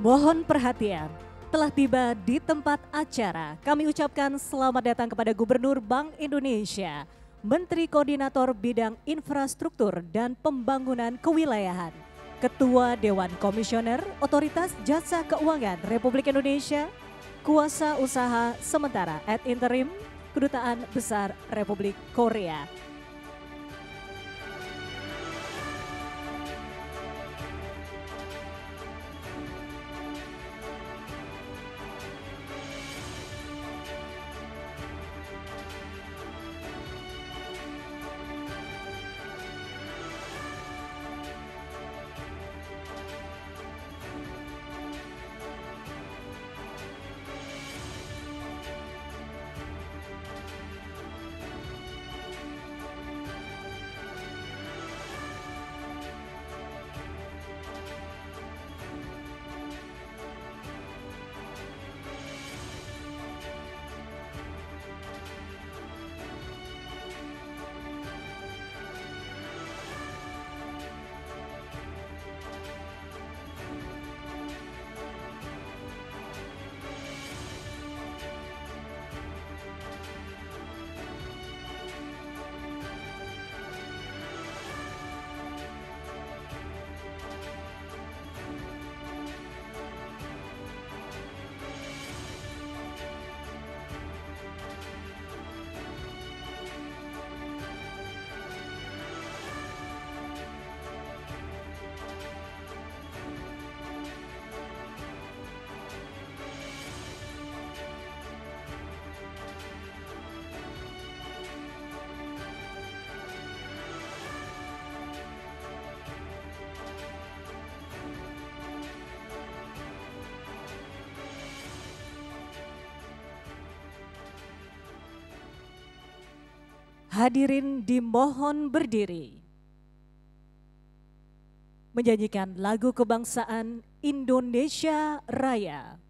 Mohon perhatian, telah tiba di tempat acara. Kami ucapkan selamat datang kepada Gubernur Bank Indonesia, Menteri Koordinator Bidang Infrastruktur dan Pembangunan Kewilayahan, Ketua Dewan Komisioner Otoritas Jasa Keuangan Republik Indonesia, Kuasa Usaha Sementara ad interim Kedutaan Besar Republik Korea. Hadirin dimohon berdiri. Menyanyikan lagu kebangsaan Indonesia Raya.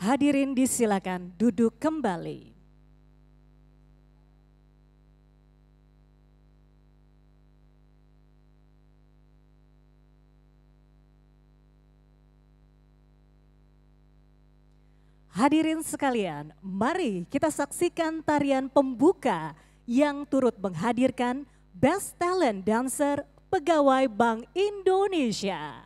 Hadirin disilakan duduk kembali. Hadirin sekalian, mari kita saksikan tarian pembuka yang turut menghadirkan Best Talent Dancer Pegawai Bank Indonesia.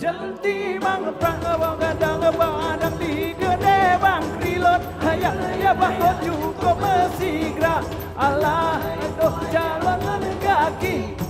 Jalti bang prang bang gadang badang di gede bang krilot hayang ya bahot juga mesigra Allah doh jalan kaki.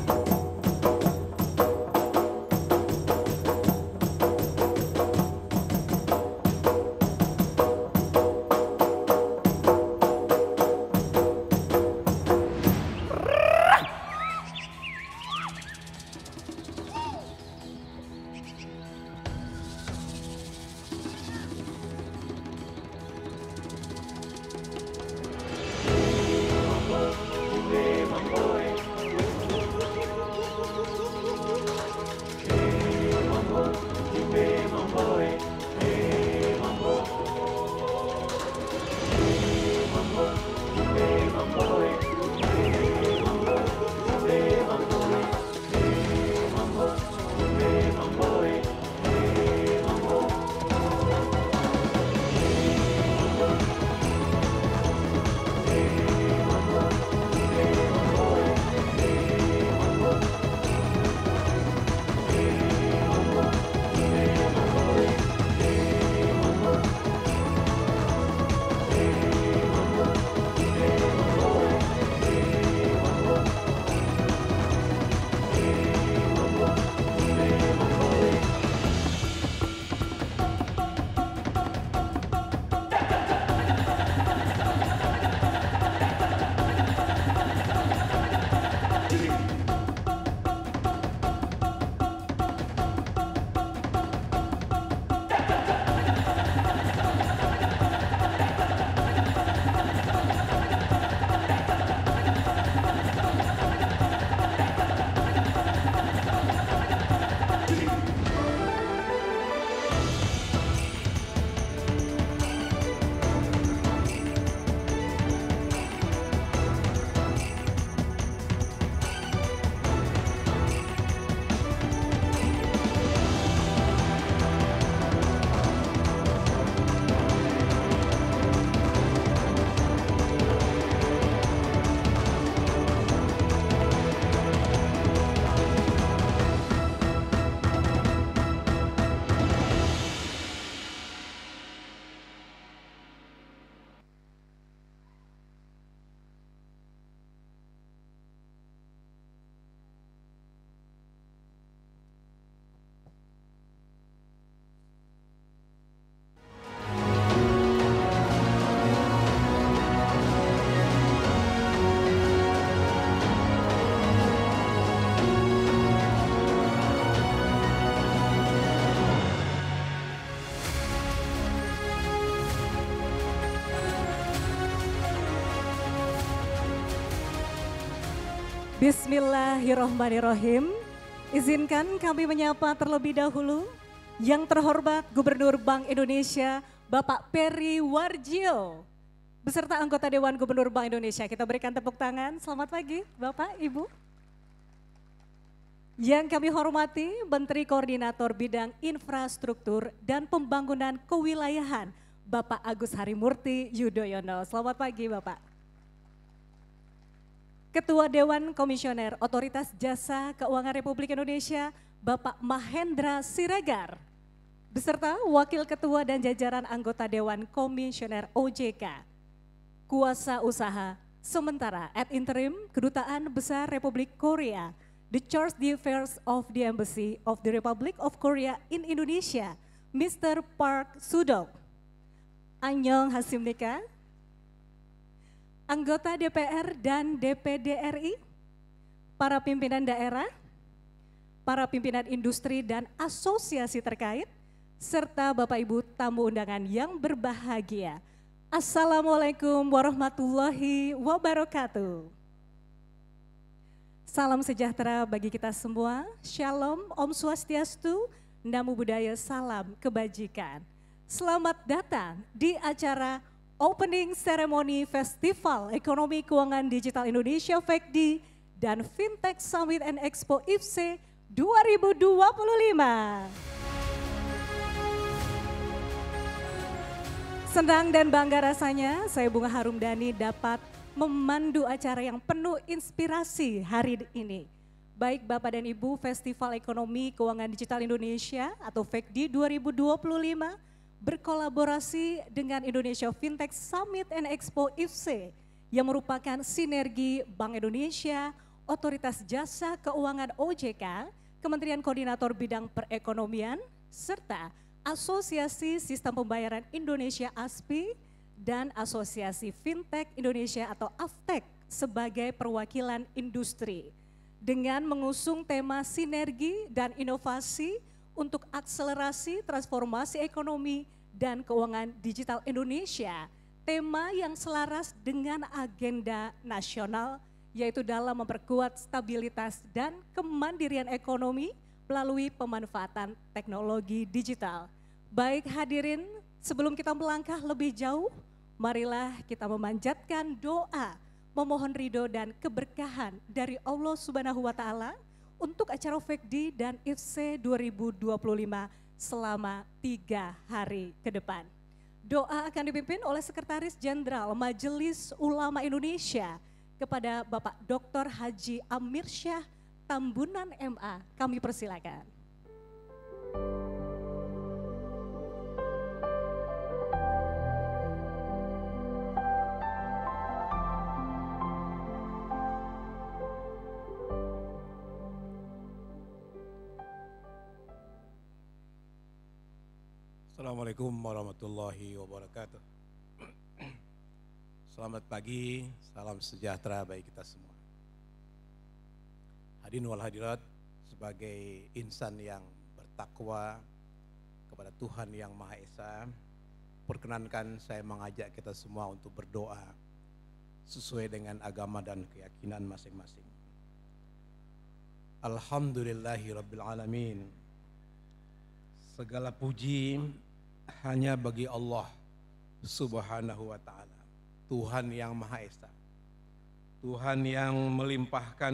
Bismillahirrohmanirrohim. Izinkan kami menyapa terlebih dahulu yang terhormat Gubernur Bank Indonesia Bapak Peri Warjio beserta anggota Dewan Gubernur Bank Indonesia. Kita berikan tepuk tangan. Selamat pagi Bapak, Ibu. Yang kami hormati Menteri Koordinator Bidang Infrastruktur dan Pembangunan Kewilayahan Bapak Agus Harimurti Yudhoyono. Selamat pagi Bapak. Ketua Dewan Komisioner Otoritas Jasa Keuangan Republik Indonesia Bapak Mahendra Siregar beserta Wakil Ketua dan jajaran anggota Dewan Komisioner OJK, Kuasa Usaha Sementara ad interim Kedutaan Besar Republik Korea, The Charge d'Affaires of the Embassy of the Republic of Korea in Indonesia, Mr. Park Sudok. Annyeong Hasimnika. Anggota DPR dan DPD RI, para pimpinan daerah, para pimpinan industri dan asosiasi terkait, serta Bapak Ibu tamu undangan yang berbahagia. Assalamualaikum warahmatullahi wabarakatuh. Salam sejahtera bagi kita semua, Shalom, Om Swastiastu, Namo Buddhaya, salam kebajikan. Selamat datang di acara Opening Ceremony Festival Ekonomi Keuangan Digital Indonesia FEKDI dan Fintech Summit and Expo IFC 2025. Senang dan bangga rasanya saya Bunga Harumdani dapat memandu acara yang penuh inspirasi hari ini. Baik Bapak dan Ibu, Festival Ekonomi Keuangan Digital Indonesia atau FEKDI 2025 berkolaborasi dengan Indonesia Fintech Summit and Expo IFC yang merupakan sinergi Bank Indonesia, Otoritas Jasa Keuangan OJK, Kementerian Koordinator Bidang Perekonomian, serta Asosiasi Sistem Pembayaran Indonesia ASPI dan Asosiasi Fintech Indonesia atau AFTEK sebagai perwakilan industri. Dengan mengusung tema sinergi dan inovasi untuk akselerasi transformasi ekonomi dan keuangan digital Indonesia, tema yang selaras dengan agenda nasional yaitu dalam memperkuat stabilitas dan kemandirian ekonomi melalui pemanfaatan teknologi digital. Baik hadirin, sebelum kita melangkah lebih jauh, marilah kita memanjatkan doa memohon ridho dan keberkahan dari Allah Subhanahu wa Ta'ala untuk acara FEKDI dan IFC 2025 selama 3 hari ke depan. Doa akan dipimpin oleh Sekretaris Jenderal Majelis Ulama Indonesia kepada Bapak Dr. Haji Amir Syah Tambunan MA. Kami persilakan. Assalamualaikum warahmatullahi wabarakatuh. Selamat pagi, salam sejahtera bagi kita semua. Hadirin wal hadirat, sebagai insan yang bertakwa kepada Tuhan Yang Maha Esa, perkenankan saya mengajak kita semua untuk berdoa sesuai dengan agama dan keyakinan masing-masing. Alhamdulillahirabbil alamin. Segala puji hanya bagi Allah Subhanahu wa Ta'ala, Tuhan Yang Maha Esa, Tuhan yang melimpahkan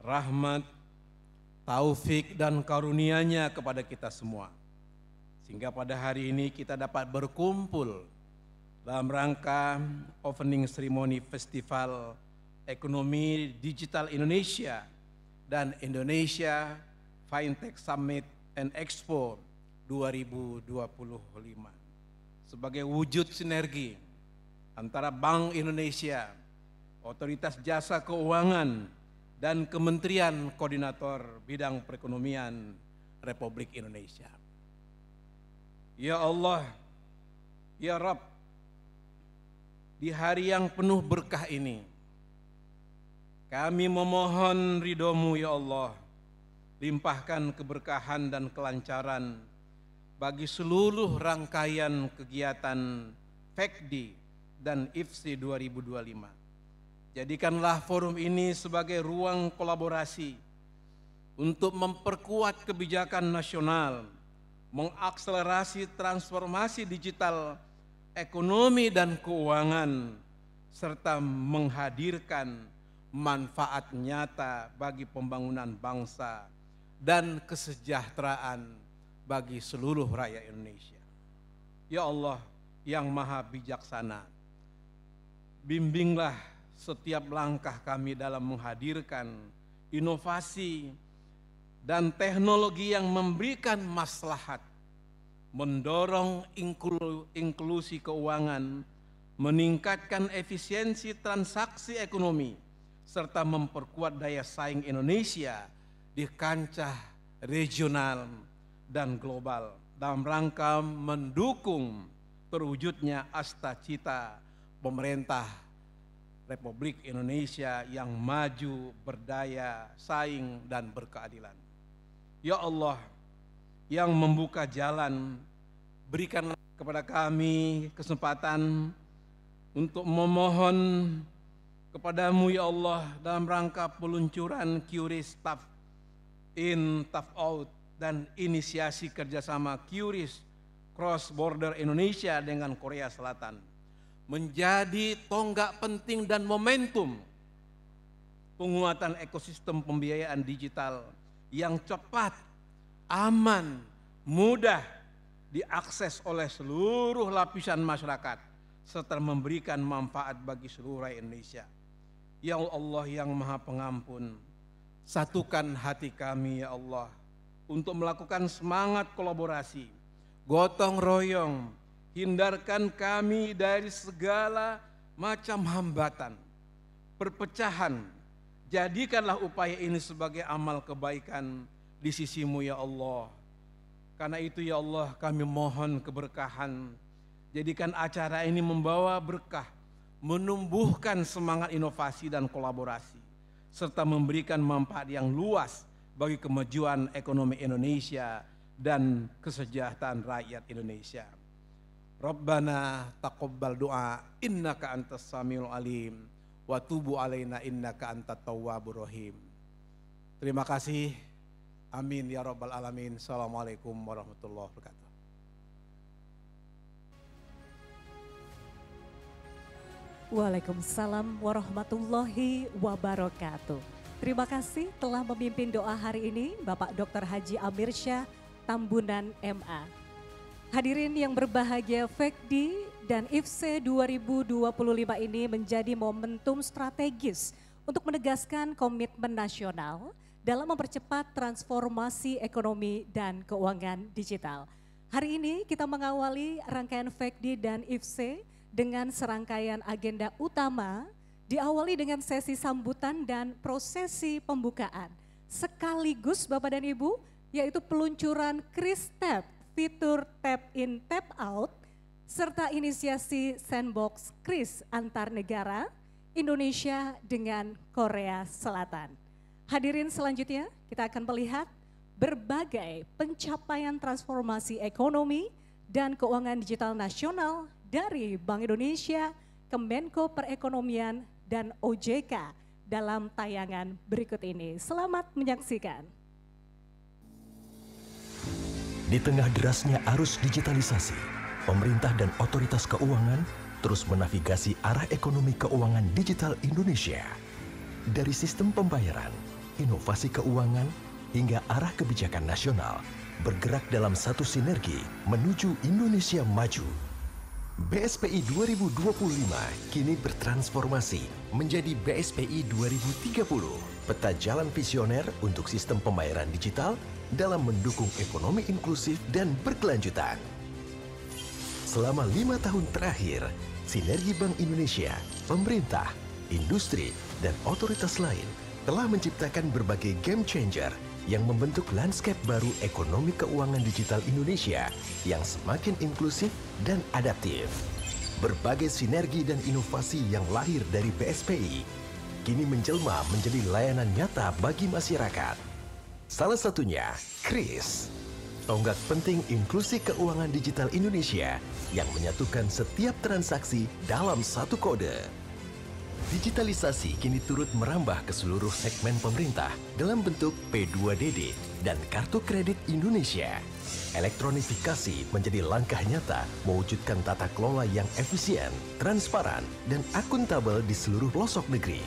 rahmat, taufik dan karunia-Nya kepada kita semua, sehingga pada hari ini kita dapat berkumpul dalam rangka opening ceremony Festival Ekonomi Digital Indonesia dan Indonesia Fintech Summit and Expo 2025 sebagai wujud sinergi antara Bank Indonesia, Otoritas Jasa Keuangan, dan Kementerian Koordinator Bidang Perekonomian Republik Indonesia. Ya Allah, ya Rabb, di hari yang penuh berkah ini, kami memohon ridho-Mu ya Allah, limpahkan keberkahan dan kelancaran bagi seluruh rangkaian kegiatan FEKDI dan IFC 2025. Jadikanlah forum ini sebagai ruang kolaborasi untuk memperkuat kebijakan nasional, mengakselerasi transformasi digital, ekonomi dan keuangan, serta menghadirkan manfaat nyata bagi pembangunan bangsa dan kesejahteraan bagi seluruh rakyat Indonesia. Ya Allah yang Maha Bijaksana, bimbinglah setiap langkah kami dalam menghadirkan inovasi dan teknologi yang memberikan maslahat, mendorong inklusi keuangan, meningkatkan efisiensi transaksi ekonomi, serta memperkuat daya saing Indonesia di kancah regional dan global dalam rangka mendukung terwujudnya asta-cita pemerintah Republik Indonesia yang maju, berdaya, saing, dan berkeadilan. Ya Allah yang membuka jalan, berikanlah kepada kami kesempatan untuk memohon kepadamu ya Allah dalam rangka peluncuran QRIS Tough In Tough Out dan inisiasi kerjasama QRIS Cross Border Indonesia dengan Korea Selatan menjadi tonggak penting dan momentum penguatan ekosistem pembiayaan digital yang cepat, aman, mudah diakses oleh seluruh lapisan masyarakat serta memberikan manfaat bagi seluruh rakyat Indonesia. Ya Allah yang Maha Pengampun, Satukan hati kami ya Allah untuk melakukan semangat kolaborasi, gotong royong, hindarkan kami dari segala macam hambatan, perpecahan. Jadikanlah upaya ini sebagai amal kebaikan di sisi-Mu ya Allah. Karena itu ya Allah kami mohon keberkahan. Jadikan acara ini membawa berkah, menumbuhkan semangat inovasi dan kolaborasi, serta memberikan manfaat yang luas bagi kemajuan ekonomi Indonesia dan kesejahteraan rakyat Indonesia. Rabbana taqabbal du'a innaka antas samiul alim wa tubu alaina innaka antat tawwabur rahim. Terima kasih. Amin ya rabbal alamin. Assalamualaikum warahmatullahi wabarakatuh. Waalaikumsalam warahmatullahi wabarakatuh. Terima kasih telah memimpin doa hari ini Bapak Dr. Haji Amir Syah Tambunan MA. Hadirin yang berbahagia, FEKDI dan IFSE 2025 ini menjadi momentum strategis untuk menegaskan komitmen nasional dalam mempercepat transformasi ekonomi dan keuangan digital. Hari ini kita mengawali rangkaian FEKDI dan IFSE dengan serangkaian agenda utama, diawali dengan sesi sambutan dan prosesi pembukaan. Sekaligus Bapak dan Ibu, yaitu peluncuran Kris Tap, fitur Tap In Tap Out, serta inisiasi Sandbox Kris antar negara, Indonesia dengan Korea Selatan. Hadirin selanjutnya kita akan melihat berbagai pencapaian transformasi ekonomi dan keuangan digital nasional dari Bank Indonesia, Kemenko Perekonomian, dan OJK dalam tayangan berikut ini. Selamat menyaksikan. Di tengah derasnya arus digitalisasi, pemerintah dan otoritas keuangan terus menavigasi arah ekonomi keuangan digital Indonesia. Dari sistem pembayaran, inovasi keuangan, hingga arah kebijakan nasional, bergerak dalam satu sinergi menuju Indonesia maju. BSPI 2025 kini bertransformasi menjadi BSPI 2030, peta jalan visioner untuk sistem pembayaran digital dalam mendukung ekonomi inklusif dan berkelanjutan. Selama 5 tahun terakhir, sinergi Bank Indonesia, pemerintah, industri, dan otoritas lain telah menciptakan berbagai game changer yang membentuk landscape baru ekonomi keuangan digital Indonesia yang semakin inklusif dan adaptif. Berbagai sinergi dan inovasi yang lahir dari BSPI kini menjelma menjadi layanan nyata bagi masyarakat. Salah satunya Kris, tonggak penting inklusi keuangan digital Indonesia yang menyatukan setiap transaksi dalam satu kode. Digitalisasi kini turut merambah ke seluruh segmen pemerintah dalam bentuk P2DD dan Kartu Kredit Indonesia. Elektronifikasi menjadi langkah nyata mewujudkan tata kelola yang efisien, transparan, dan akuntabel di seluruh pelosok negeri.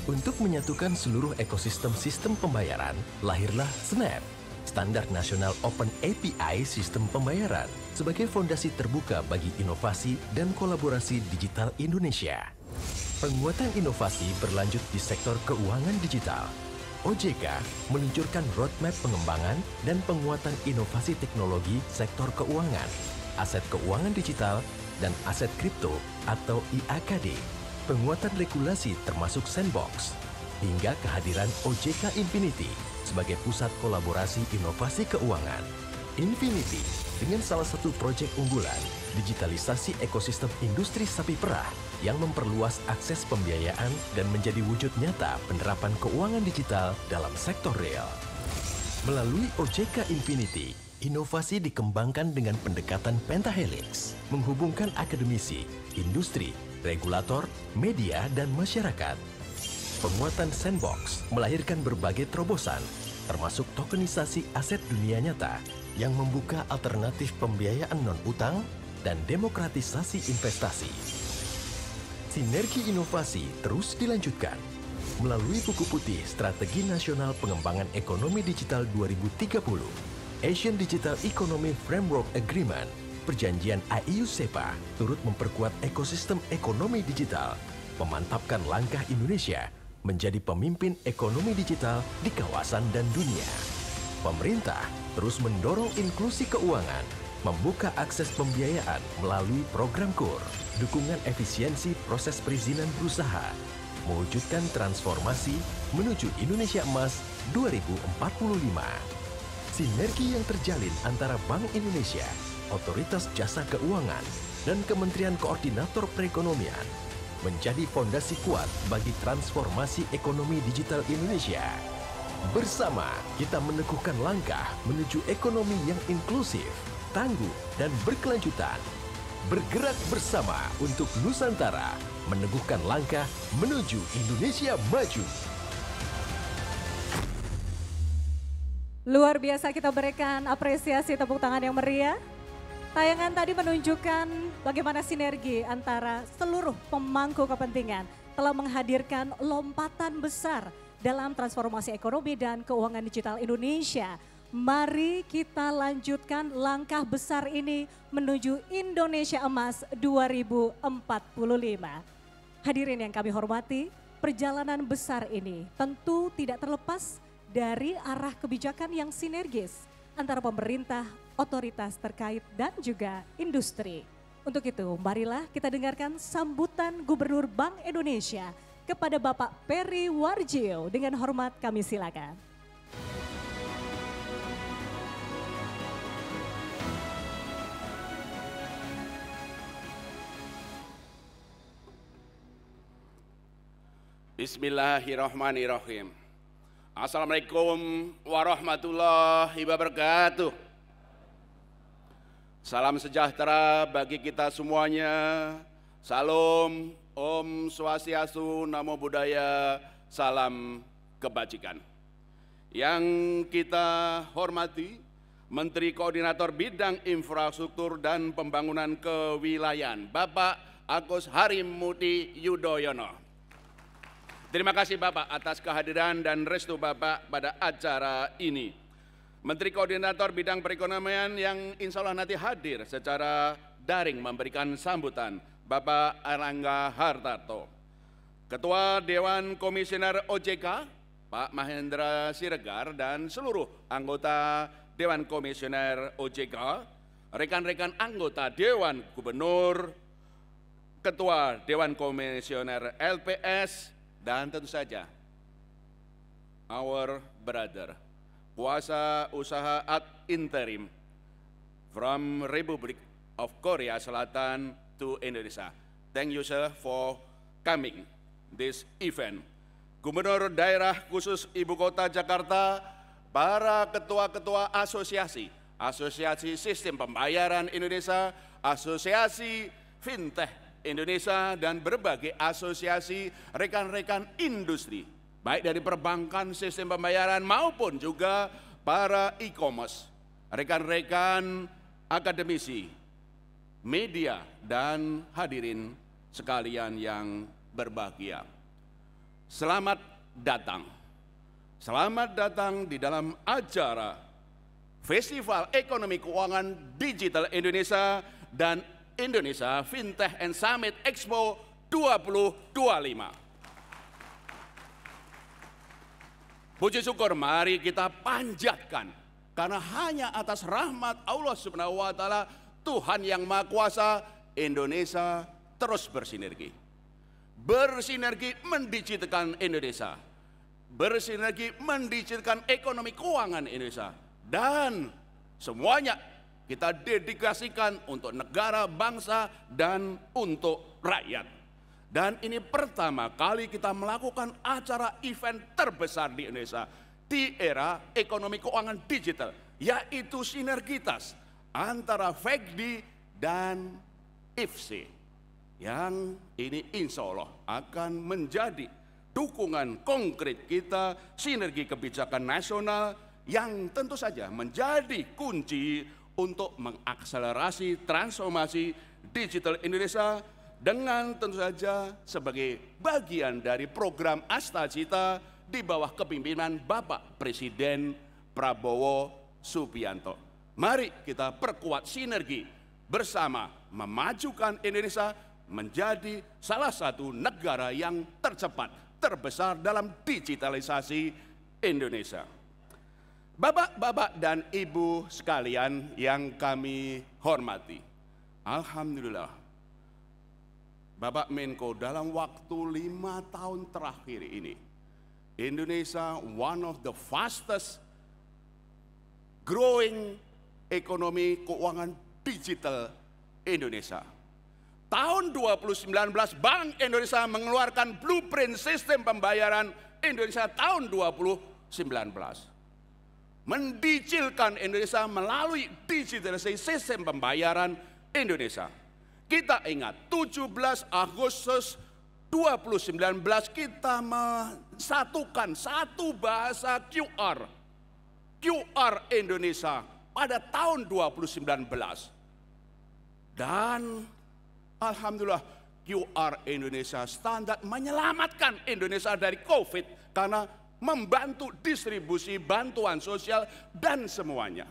Untuk menyatukan seluruh ekosistem sistem pembayaran, lahirlah Snap, Standar Nasional Open API Sistem Pembayaran, sebagai fondasi terbuka bagi inovasi dan kolaborasi digital Indonesia. Penguatan inovasi berlanjut di sektor keuangan digital. OJK meluncurkan roadmap pengembangan dan penguatan inovasi teknologi sektor keuangan, aset keuangan digital, dan aset kripto atau IAKD. Penguatan regulasi termasuk Sandbox, hingga kehadiran OJK Infinity sebagai pusat kolaborasi inovasi keuangan. Infinity dengan salah satu proyek unggulan, digitalisasi ekosistem industri sapi perah yang memperluas akses pembiayaan dan menjadi wujud nyata penerapan keuangan digital dalam sektor real. Melalui OJK Infinity, inovasi dikembangkan dengan pendekatan pentahelix, menghubungkan akademisi, industri, regulator, media, dan masyarakat. Penguatan Sandbox melahirkan berbagai terobosan, termasuk tokenisasi aset dunia nyata yang membuka alternatif pembiayaan non-utang dan demokratisasi investasi. Sinergi inovasi terus dilanjutkan melalui buku putih Strategi Nasional Pengembangan Ekonomi Digital 2030, Asian Digital Economy Framework Agreement, Perjanjian AEU-SEPA turut memperkuat ekosistem ekonomi digital, memantapkan langkah Indonesia menjadi pemimpin ekonomi digital di kawasan dan dunia. Pemerintah terus mendorong inklusi keuangan, membuka akses pembiayaan melalui program KUR, dukungan efisiensi proses perizinan berusaha, mewujudkan transformasi menuju Indonesia Emas 2045. Sinergi yang terjalin antara Bank Indonesia, Otoritas Jasa Keuangan, dan Kementerian Koordinator Perekonomian menjadi fondasi kuat bagi transformasi ekonomi digital Indonesia. Bersama, kita meneguhkan langkah menuju ekonomi yang inklusif, tangguh, dan berkelanjutan. Bergerak bersama untuk Nusantara, meneguhkan langkah menuju Indonesia maju. Luar biasa, kita berikan apresiasi tepuk tangan yang meriah. Tayangan tadi menunjukkan bagaimana sinergi antara seluruh pemangku kepentingan telah menghadirkan lompatan besar dalam transformasi ekonomi dan keuangan digital Indonesia. Mari kita lanjutkan langkah besar ini menuju Indonesia Emas 2045. Hadirin yang kami hormati, perjalanan besar ini tentu tidak terlepas dari arah kebijakan yang sinergis antara pemerintah, otoritas terkait, dan juga industri. Untuk itu, marilah kita dengarkan sambutan Gubernur Bank Indonesia kepada Bapak Peri Warjio. Dengan hormat kami silakan. Bismillahirrahmanirrahim. Assalamualaikum warahmatullahi wabarakatuh. Salam sejahtera bagi kita semuanya. Salam, Om Swastiastu, Namo Buddhaya, salam kebajikan. Yang kita hormati, Menteri Koordinator Bidang Infrastruktur dan Pembangunan Kewilayahan, Bapak Agus Harimurti Yudhoyono. Terima kasih Bapak atas kehadiran dan restu Bapak pada acara ini. Menteri Koordinator Bidang Perekonomian yang insya Allah nanti hadir secara daring memberikan sambutan, Bapak Erlangga Hartarto. Ketua Dewan Komisioner OJK, Pak Mahendra Siregar, dan seluruh anggota Dewan Komisioner OJK, rekan-rekan anggota Dewan Gubernur, Ketua Dewan Komisioner LPS, dan tentu saja our brother, kuasa usaha ad interim from Republic of Korea Selatan to Indonesia. Thank you sir for coming this event. Gubernur Daerah Khusus Ibu Kota Jakarta, para ketua-ketua asosiasi, Asosiasi Sistem Pembayaran Indonesia, Asosiasi Fintech Indonesia, dan berbagai asosiasi rekan-rekan industri, baik dari perbankan, sistem pembayaran maupun juga para e-commerce, rekan-rekan akademisi, media, dan hadirin sekalian yang berbahagia. Selamat datang. Selamat datang di dalam acara Festival Ekonomi Keuangan Digital Indonesia dan Indonesia Fintech and Summit Expo 2025. Puji syukur mari kita panjatkan, karena hanya atas rahmat Allah Subhanahu wa Ta'ala, Tuhan yang Maha Kuasa, Indonesia terus bersinergi. Bersinergi mendigitalkan Indonesia, bersinergi mendigitalkan ekonomi keuangan Indonesia, dan semuanya kita dedikasikan untuk negara, bangsa, dan untuk rakyat. Dan ini pertama kali kita melakukan acara event terbesar di Indonesia di era ekonomi keuangan digital, yaitu sinergitas antara FEGDI dan IFSI, yang ini insya Allah akan menjadi dukungan konkret kita, sinergi kebijakan nasional yang tentu saja menjadi kunci untuk mengakselerasi transformasi digital Indonesia, dengan tentu saja sebagai bagian dari program Astacita di bawah kepemimpinan Bapak Presiden Prabowo Subianto. Mari kita perkuat sinergi bersama, memajukan Indonesia menjadi salah satu negara yang tercepat terbesar dalam digitalisasi Indonesia. Bapak-bapak dan ibu sekalian yang kami hormati, alhamdulillah Bapak Menko dalam waktu 5 tahun terakhir ini, Indonesia one of the fastest growing ekonomi keuangan digital Indonesia. Tahun 2019 Bank Indonesia mengeluarkan blueprint sistem pembayaran Indonesia tahun 2019. Mendijilkan Indonesia melalui digitalisasi sistem pembayaran Indonesia. Kita ingat 17 Agustus 2019 kita mensatukan satu bahasa QR Indonesia pada tahun 2019. Dan alhamdulillah QR Indonesia standar menyelamatkan Indonesia dari COVID karena membantu distribusi bantuan sosial dan semuanya.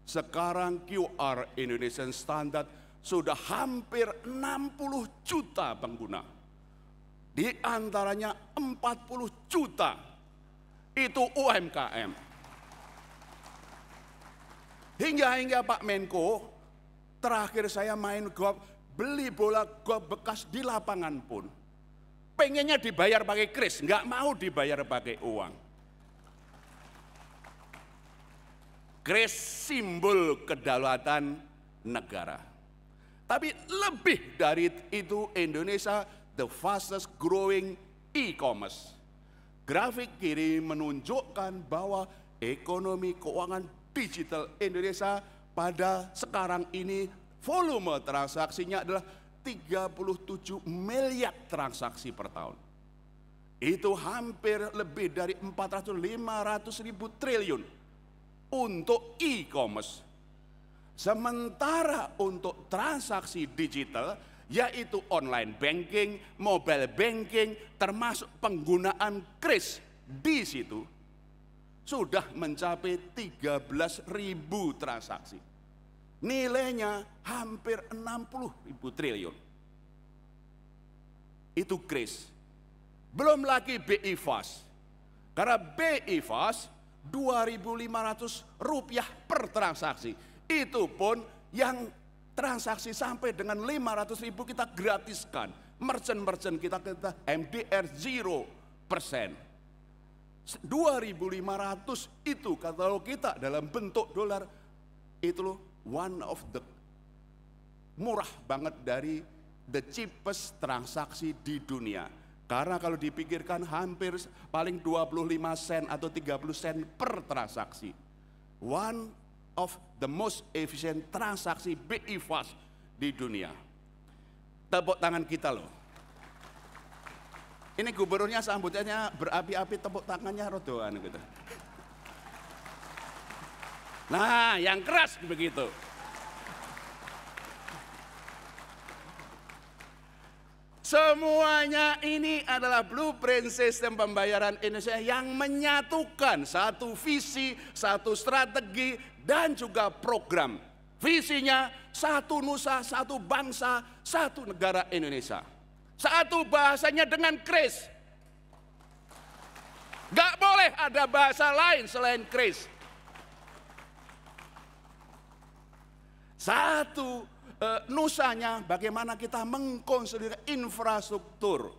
Sekarang QR Indonesian Standard sudah hampir 60 juta pengguna. Di antaranya 40 juta itu UMKM. Hingga Pak Menko, terakhir saya main golf, beli bola golf bekas di lapangan pun pengennya dibayar pakai kris, nggak mau dibayar pakai uang. Kris simbol kedaulatan negara. Tapi lebih dari itu, Indonesia the fastest growing e-commerce. Grafik kiri menunjukkan bahwa ekonomi keuangan digital Indonesia pada sekarang ini volume transaksinya adalah 37 miliar transaksi per tahun. Itu hampir lebih dari 500 ribu triliun untuk e-commerce. Sementara untuk transaksi digital, yaitu online banking, mobile banking, termasuk penggunaan kris di situ, sudah mencapai 13.000 transaksi. Nilainya hampir 60.000 triliun. Itu kris. Belum lagi BI Fast. Karena BI Fast 2.500 rupiah per transaksi. Itu pun yang transaksi sampai dengan 500.000 kita gratiskan. Merchant kita MDR 0%. 2.500 itu kalau kita dalam bentuk dolar itu loh, one of the murah banget dari the cheapest transaksi di dunia. Karena kalau dipikirkan hampir paling 25 sen atau 30 sen per transaksi. One of the most efficient transaksi BI Fast di dunia. Tepuk tangan kita loh. Ini gubernurnya sambutannya berapi-api, tepuk tangannya rodoan gitu. Nah, yang keras begitu. Semuanya ini adalah blueprint sistem pembayaran Indonesia yang menyatukan satu visi, satu strategi, dan juga program. Visinya satu nusa, satu bangsa, satu negara Indonesia. Satu bahasanya dengan kris. Gak boleh ada bahasa lain selain kris. Satu nusanya bagaimana kita mengkonsolidasikan infrastruktur.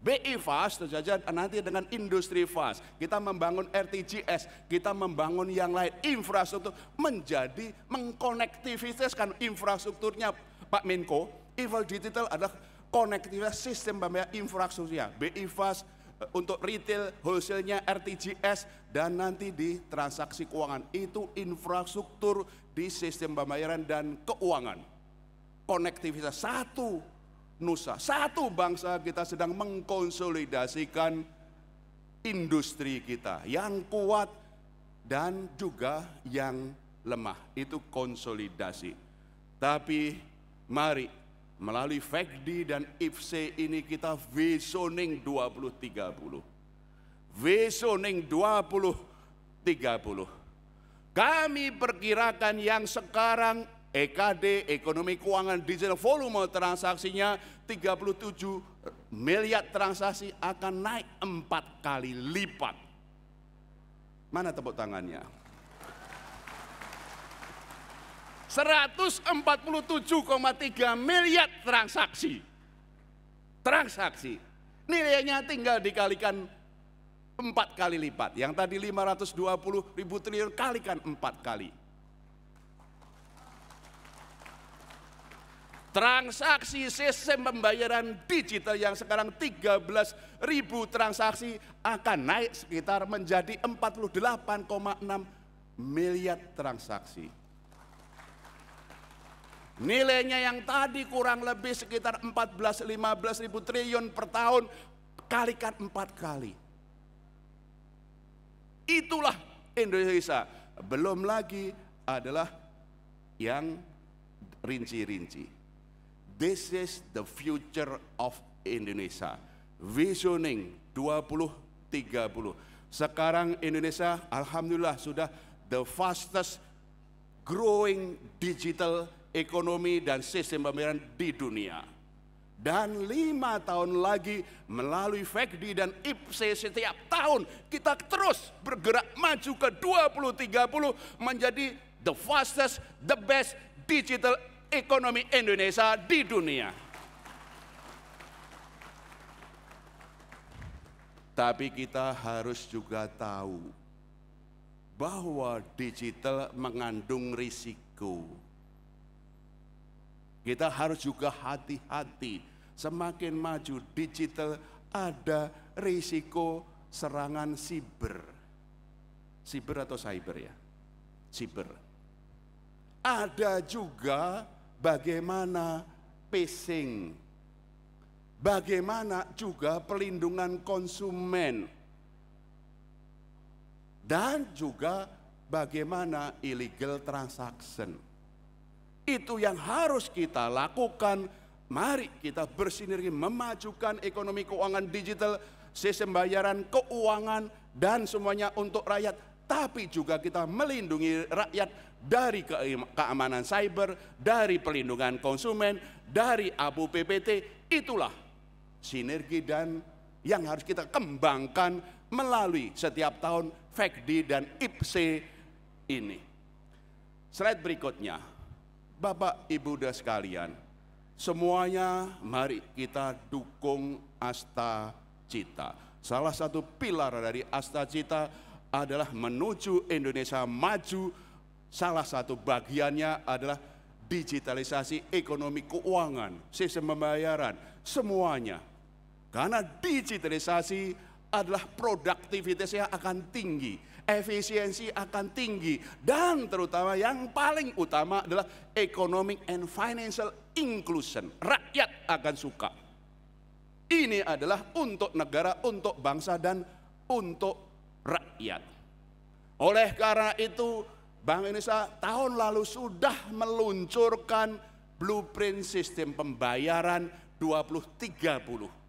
BI Fast terjadi nanti dengan industri fast. Kita membangun RTGS, kita membangun yang lain. Infrastruktur menjadi mengkonektivitaskan infrastrukturnya Pak Menko. Eval Digital adalah konektivitas sistem pembayaran infrastrukturnya. BI Fast untuk retail, wholesale-nya RTGS, dan nanti di transaksi keuangan. Itu infrastruktur di sistem pembayaran dan keuangan. Konektivitas satu nusa, satu bangsa, kita sedang mengkonsolidasikan industri kita yang kuat dan juga yang lemah. Itu konsolidasi. Tapi mari melalui FECD dan IFC ini kita visioning 2030. Visioning 2030. Kami perkirakan yang sekarang EKD, ekonomi keuangan digital, volume transaksinya 37 miliar transaksi akan naik 4 kali lipat. Mana tepuk tangannya? 147,3 miliar transaksi. Nilainya tinggal dikalikan 4 kali lipat. Yang tadi 520 ribu triliun kalikan 4 kali. Transaksi sistem pembayaran digital yang sekarang 13.000 transaksi akan naik sekitar menjadi 48,6 miliar transaksi. Nilainya yang tadi kurang lebih sekitar 14-15 ribu triliun per tahun, kalikan 4 kali. Itulah Indonesia. Belum lagi adalah yang rinci-rinci. This is the future of Indonesia. Visioning 2030. Sekarang Indonesia alhamdulillah sudah the fastest growing digital ekonomi dan sistem pembayaran di dunia. Dan 5 tahun lagi melalui FECD dan IPSE setiap tahun kita terus bergerak maju ke 2030 menjadi the fastest, the best digital ekonomi Indonesia di dunia. Tapi kita harus juga tahu bahwa digital mengandung risiko. Kita harus juga hati-hati. Semakin maju digital ada risiko serangan siber. Siber atau cyber ya? Siber. Ada juga bagaimana phishing, bagaimana juga pelindungan konsumen, dan juga bagaimana illegal transaction. Itu yang harus kita lakukan. Mari kita bersinergi memajukan ekonomi keuangan digital, sistem bayaran, keuangan, dan semuanya untuk rakyat. Tapi juga kita melindungi rakyat dari keamanan cyber, dari pelindungan konsumen, dari abu PPT. Itulah sinergi dan yang harus kita kembangkan melalui setiap tahun FECD dan IPSE ini. Slide berikutnya, Bapak Ibu dan sekalian, semuanya mari kita dukung Asta Cita. Salah satu pilar dari Asta Cita adalah menuju Indonesia maju. Salah satu bagiannya adalah digitalisasi ekonomi keuangan, sistem pembayaran, semuanya. Karena digitalisasi adalah produktivitasnya akan tinggi, efisiensi akan tinggi, dan terutama yang paling utama adalah economic and financial inclusion. Rakyat akan suka. Ini adalah untuk negara, untuk bangsa, dan untuk rakyat. Oleh karena itu, Bank Indonesia tahun lalu sudah meluncurkan blueprint sistem pembayaran 2030.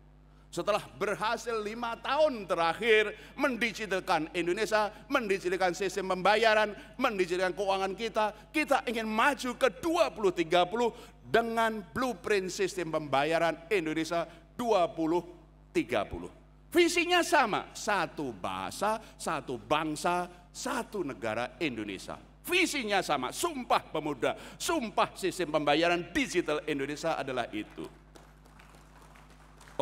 Setelah berhasil 5 tahun terakhir mendigitalkan Indonesia, mendigitalkan sistem pembayaran, mendigitalkan keuangan kita ingin maju ke 2030 dengan blueprint sistem pembayaran Indonesia 2030. Visinya sama, satu bahasa, satu bangsa, satu negara Indonesia. Visinya sama, Sumpah Pemuda, Sumpah Sistem Pembayaran Digital Indonesia adalah itu.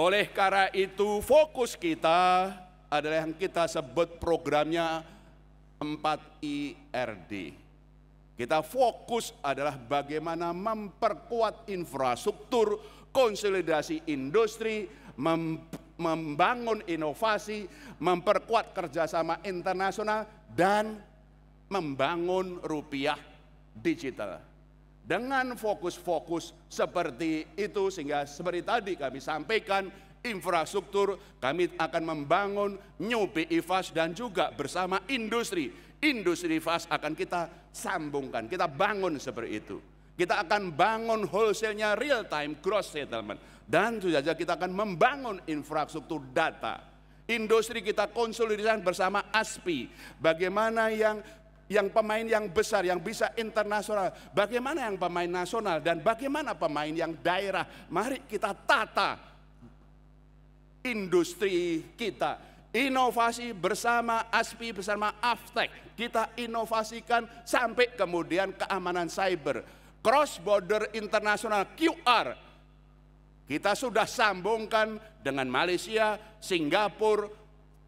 Oleh karena itu fokus kita adalah yang kita sebut programnya 4IRD. Kita fokus adalah bagaimana memperkuat infrastruktur, konsolidasi industri, membangun inovasi, memperkuat kerjasama internasional, dan membangun rupiah digital. Dengan fokus-fokus seperti itu, sehingga seperti tadi kami sampaikan, infrastruktur kami akan membangun New BI Fast dan juga bersama industri fast akan kita sambungkan, kita bangun seperti itu. Kita akan bangun wholesale-nya real time gross settlement, dan juga kita akan membangun infrastruktur data. Industri kita konsolidasikan bersama ASPI, bagaimana yang pemain yang besar, yang bisa internasional, bagaimana yang pemain nasional, dan bagaimana pemain yang daerah. Mari kita tata industri kita. Inovasi bersama ASPI, bersama Aftek, kita inovasikan sampai kemudian keamanan cyber, cross border internasional QR. Kita sudah sambungkan dengan Malaysia, Singapura,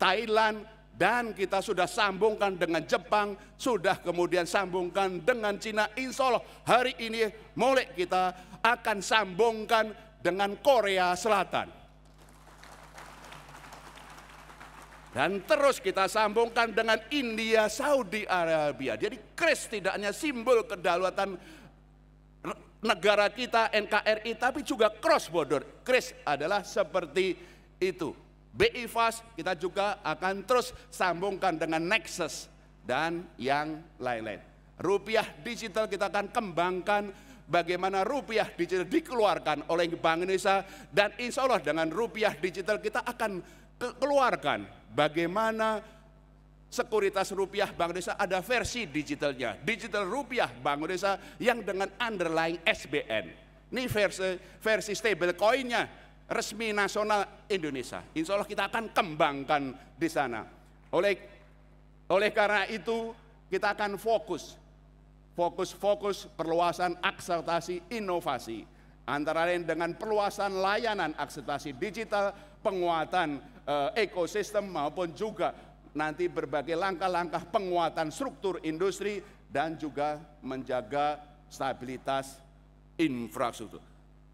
Thailand, dan kita sudah sambungkan dengan Jepang, sudah kemudian sambungkan dengan Cina. Insya Allah hari ini mulai kita akan sambungkan dengan Korea Selatan. Dan terus kita sambungkan dengan India, Saudi Arabia. Jadi KRIS tidak hanya simbol kedaulatan negara kita, NKRI, tapi juga cross border. KRIS adalah seperti itu. BI Fast kita juga akan terus sambungkan dengan Nexus dan yang lain-lain. Rupiah digital kita akan kembangkan bagaimana rupiah digital dikeluarkan oleh Bank Indonesia, dan insya Allah dengan rupiah digital kita akan keluarkan bagaimana sekuritas rupiah Bank Indonesia ada versi digitalnya, digital rupiah Bank Indonesia yang dengan underlying SBN. Ini versi stable coinnya resmi nasional Indonesia. Insya Allah kita akan kembangkan di sana. Oleh karena itu kita akan fokus perluasan akselerasi inovasi, antara lain dengan perluasan layanan akselerasi digital, penguatan ekosistem, maupun juga nanti berbagai langkah-langkah penguatan struktur industri dan juga menjaga stabilitas infrastruktur.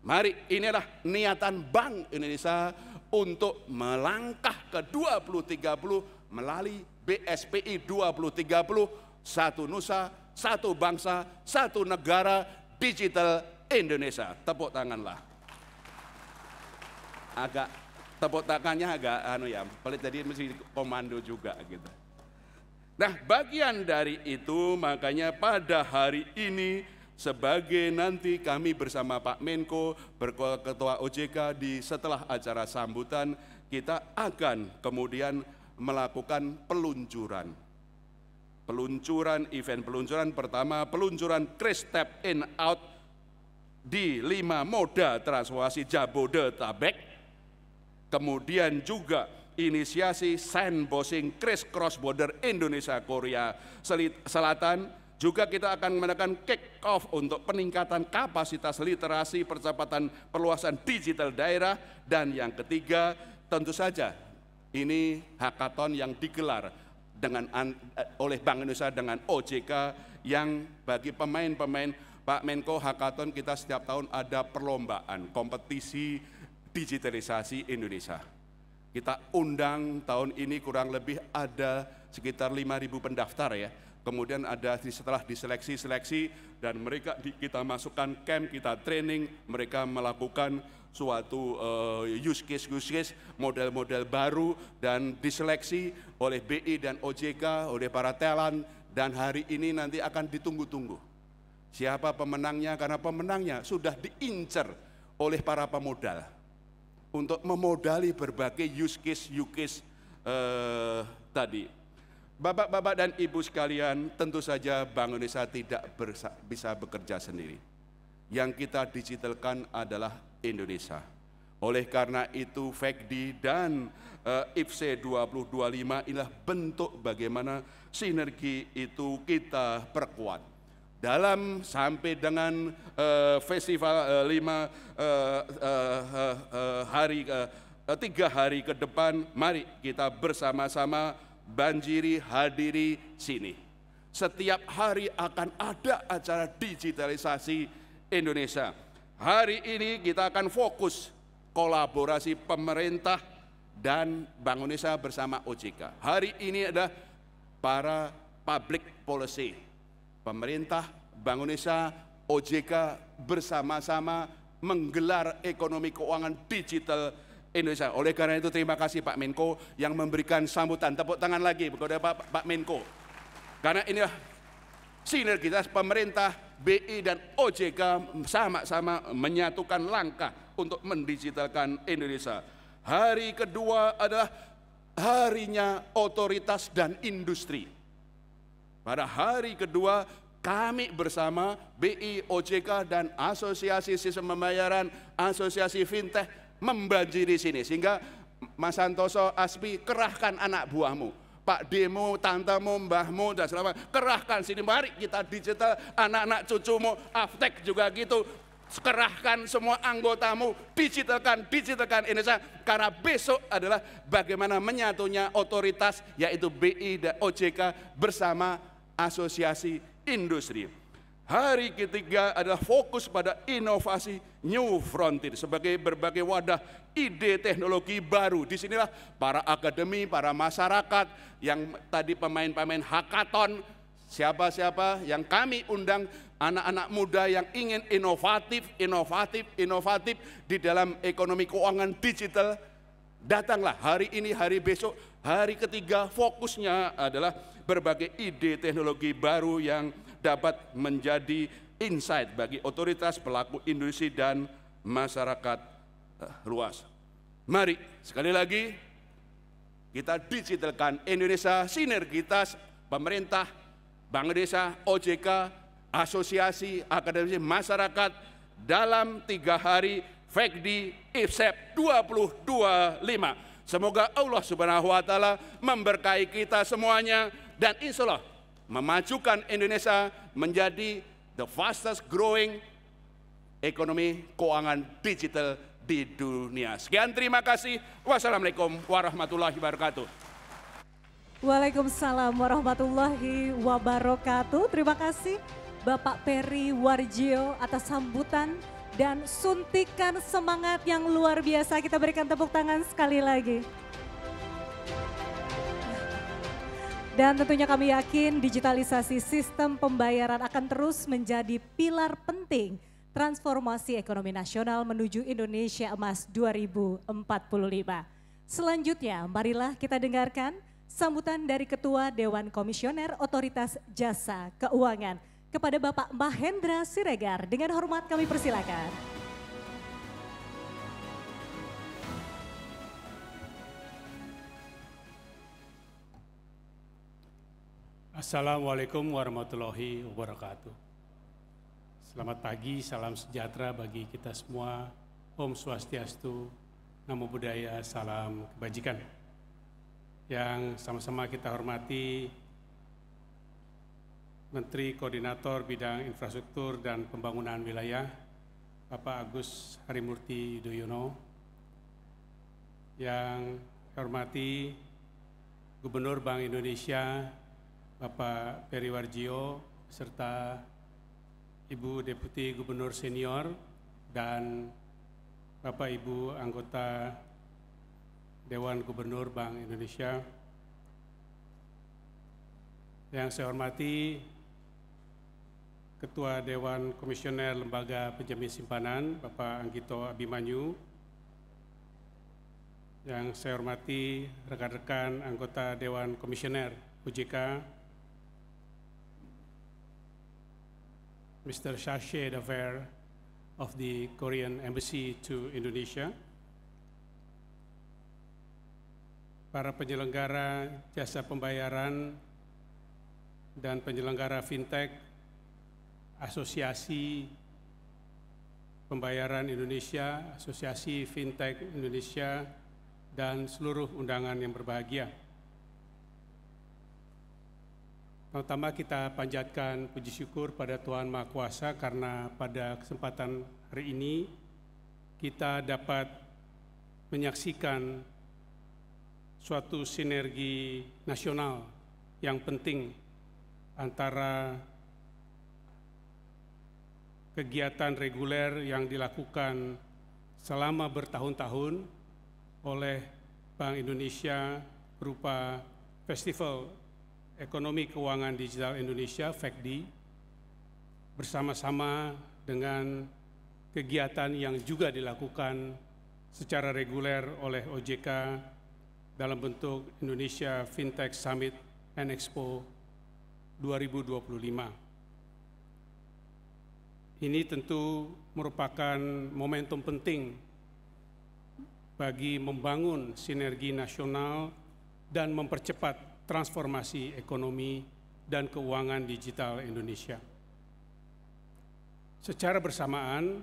Mari, inilah niatan Bank Indonesia untuk melangkah ke 2030 melalui BSPI 2030, satu nusa, satu bangsa, satu negara, digital Indonesia. Tepuk tanganlah. Tepuk tangannya agak pelit, jadi mesti komando juga gitu. Nah, bagian dari itu makanya pada hari ini sebagai nanti kami bersama Pak Menko, Ketua OJK, setelah acara sambutan kita akan kemudian melakukan event peluncuran pertama, peluncuran KRIS Tap In Out di 5 moda transformasi Jabodetabek. Kemudian juga inisiasi sandboxing KRIS Cross Border Indonesia Korea Selatan. Juga kita akan mengadakan kick off untuk peningkatan kapasitas literasi, percepatan perluasan digital daerah. Dan yang ketiga tentu saja ini hackathon yang digelar oleh Bank Indonesia dengan OJK, yang bagi pemain-pemain Pak Menko, hackathon kita setiap tahun ada perlombaan kompetisi digitalisasi Indonesia. Kita undang tahun ini kurang lebih ada sekitar 5.000 pendaftar ya. Kemudian ada setelah diseleksi dan mereka kita masukkan camp, kita training, mereka melakukan suatu use case, model-model baru, dan diseleksi oleh BI dan OJK, oleh para talent, dan hari ini nanti akan ditunggu-tunggu. Siapa pemenangnya? Karena pemenangnya sudah diincar oleh para pemodal untuk memodali berbagai use case tadi. Bapak-bapak dan ibu sekalian, tentu saja Bank Indonesia tidak bisa bekerja sendiri. Yang kita digitalkan adalah Indonesia. Oleh karena itu FECDI dan IFC 2025 inilah bentuk bagaimana sinergi itu kita perkuat. Dalam sampai dengan festival 3 hari ke depan, mari kita bersama-sama banjiri, hadiri sini. Setiap hari akan ada acara digitalisasi Indonesia. Hari ini kita akan fokus kolaborasi pemerintah dan Bank Indonesia bersama OJK. Hari ini adalah para public policy. Pemerintah, Bank Indonesia, OJK bersama-sama menggelar ekonomi keuangan digital Indonesia. Oleh karena itu terima kasih Pak Menko yang memberikan sambutan. Tepuk tangan lagi kepada Pak Menko. Karena inilah sinergitas pemerintah, BI dan OJK sama-sama menyatukan langkah untuk mendigitalkan Indonesia. Hari kedua adalah harinya otoritas dan industri. Pada hari kedua kami bersama BI, OJK dan Asosiasi Sistem Pembayaran, Asosiasi Fintech membanjiri sini, sehingga Mas Santoso, Aspi, kerahkan anak buahmu, Pak Demo, tantemu, mbahmu, dan selama kerahkan sini, mari kita digital, anak-anak cucumu, Aftek juga gitu, kerahkan semua anggotamu, digitalkan Indonesia, karena besok adalah bagaimana menyatunya otoritas yaitu BI dan OJK bersama Asosiasi Industri. Hari ketiga adalah fokus pada inovasi New Frontier sebagai berbagai wadah ide teknologi baru. Disinilah para akademi, para masyarakat yang tadi pemain-pemain hackathon, siapa-siapa yang kami undang, anak-anak muda yang ingin inovatif di dalam ekonomi keuangan digital. Datanglah hari ini, hari besok, hari ketiga fokusnya adalah berbagai ide teknologi baru yang dapat menjadi insight bagi otoritas, pelaku industri, dan masyarakat luas. Mari sekali lagi kita digitalkan Indonesia, sinergitas pemerintah, Bank Indonesia, OJK, asosiasi, akademisi, masyarakat dalam 3 hari FECDI IFSEP 2025. Semoga Allah Subhanahu wa Ta'ala memberkahi kita semuanya dan insya Allah memajukan Indonesia menjadi the fastest growing ekonomi keuangan digital di dunia. Sekian, terima kasih. Wassalamualaikum warahmatullahi wabarakatuh. Waalaikumsalam warahmatullahi wabarakatuh. Terima kasih Bapak Peri Warjio atas sambutan dan suntikan semangat yang luar biasa. Kita berikan tepuk tangan sekali lagi. Dan tentunya kami yakin digitalisasi sistem pembayaran akan terus menjadi pilar penting transformasi ekonomi nasional menuju Indonesia Emas 2045. Selanjutnya marilah kita dengarkan sambutan dari Ketua Dewan Komisioner Otoritas Jasa Keuangan kepada Bapak Mahendra Siregar. Dengan hormat kami persilakan. Assalamualaikum warahmatullahi wabarakatuh. Selamat pagi, salam sejahtera bagi kita semua. Om Swastiastu, Namo Buddhaya, salam kebajikan. Yang sama-sama kita hormati Menteri Koordinator Bidang Infrastruktur dan Pembangunan Wilayah, Bapak Agus Harimurti Yudhoyono. Yang saya hormati Gubernur Bank Indonesia, Bapak Peri Warjio, serta Ibu Deputi Gubernur Senior dan Bapak Ibu anggota Dewan Gubernur Bank Indonesia. Yang saya hormati Ketua Dewan Komisioner Lembaga Penjamin Simpanan, Bapak Anggito Abimanyu. Yang saya hormati rekan-rekan anggota Dewan Komisioner OJK, Mr. Chargé d'Affaires of the Korean Embassy to Indonesia, para penyelenggara jasa pembayaran dan penyelenggara fintech, Asosiasi Pembayaran Indonesia, Asosiasi Fintech Indonesia, dan seluruh undangan yang berbahagia. Pertama kita panjatkan puji syukur pada Tuhan Maha Kuasa karena pada kesempatan hari ini kita dapat menyaksikan suatu sinergi nasional yang penting antara kegiatan reguler yang dilakukan selama bertahun-tahun oleh Bank Indonesia berupa Festival Ekonomi Keuangan Digital Indonesia (FECDI) bersama-sama dengan kegiatan yang juga dilakukan secara reguler oleh OJK dalam bentuk Indonesia Fintech Summit and Expo 2025. Ini tentu merupakan momentum penting bagi membangun sinergi nasional dan mempercepat transformasi ekonomi dan keuangan digital Indonesia. Secara bersamaan,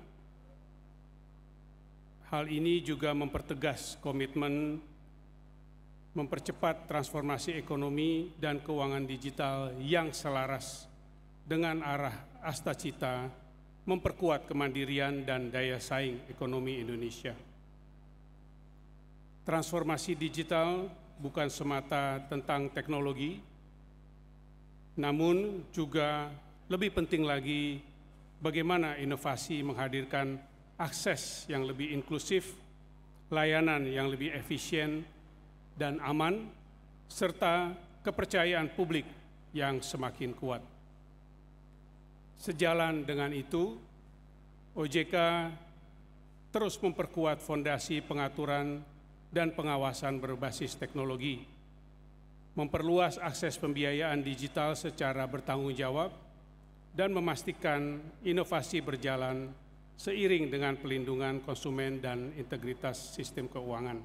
Hal ini juga mempertegas komitmen mempercepat transformasi ekonomi dan keuangan digital yang selaras dengan arah Astacita memperkuat kemandirian dan daya saing ekonomi Indonesia. Transformasi digital bukan semata tentang teknologi, namun juga lebih penting lagi bagaimana inovasi menghadirkan akses yang lebih inklusif, layanan yang lebih efisien dan aman, serta kepercayaan publik yang semakin kuat. Sejalan dengan itu, OJK terus memperkuat fondasi pengaturan dan pengawasan berbasis teknologi, memperluas akses pembiayaan digital secara bertanggung jawab, dan memastikan inovasi berjalan seiring dengan pelindungan konsumen dan integritas sistem keuangan.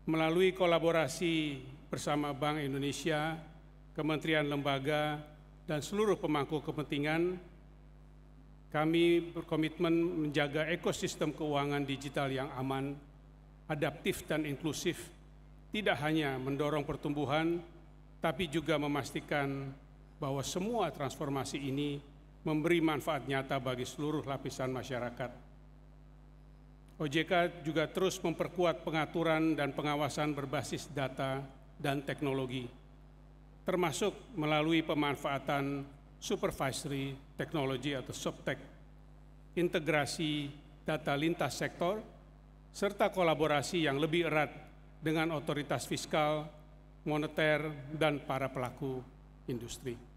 Melalui kolaborasi bersama Bank Indonesia, Kementerian Lembaga, dan seluruh pemangku kepentingan, kami berkomitmen menjaga ekosistem keuangan digital yang aman, adaptif dan inklusif, tidak hanya mendorong pertumbuhan, tapi juga memastikan bahwa semua transformasi ini memberi manfaat nyata bagi seluruh lapisan masyarakat. OJK juga terus memperkuat pengaturan dan pengawasan berbasis data dan teknologi, termasuk melalui pemanfaatan supervisory technology atau SupTech, integrasi data lintas sektor, serta kolaborasi yang lebih erat dengan otoritas fiskal, moneter, dan para pelaku industri.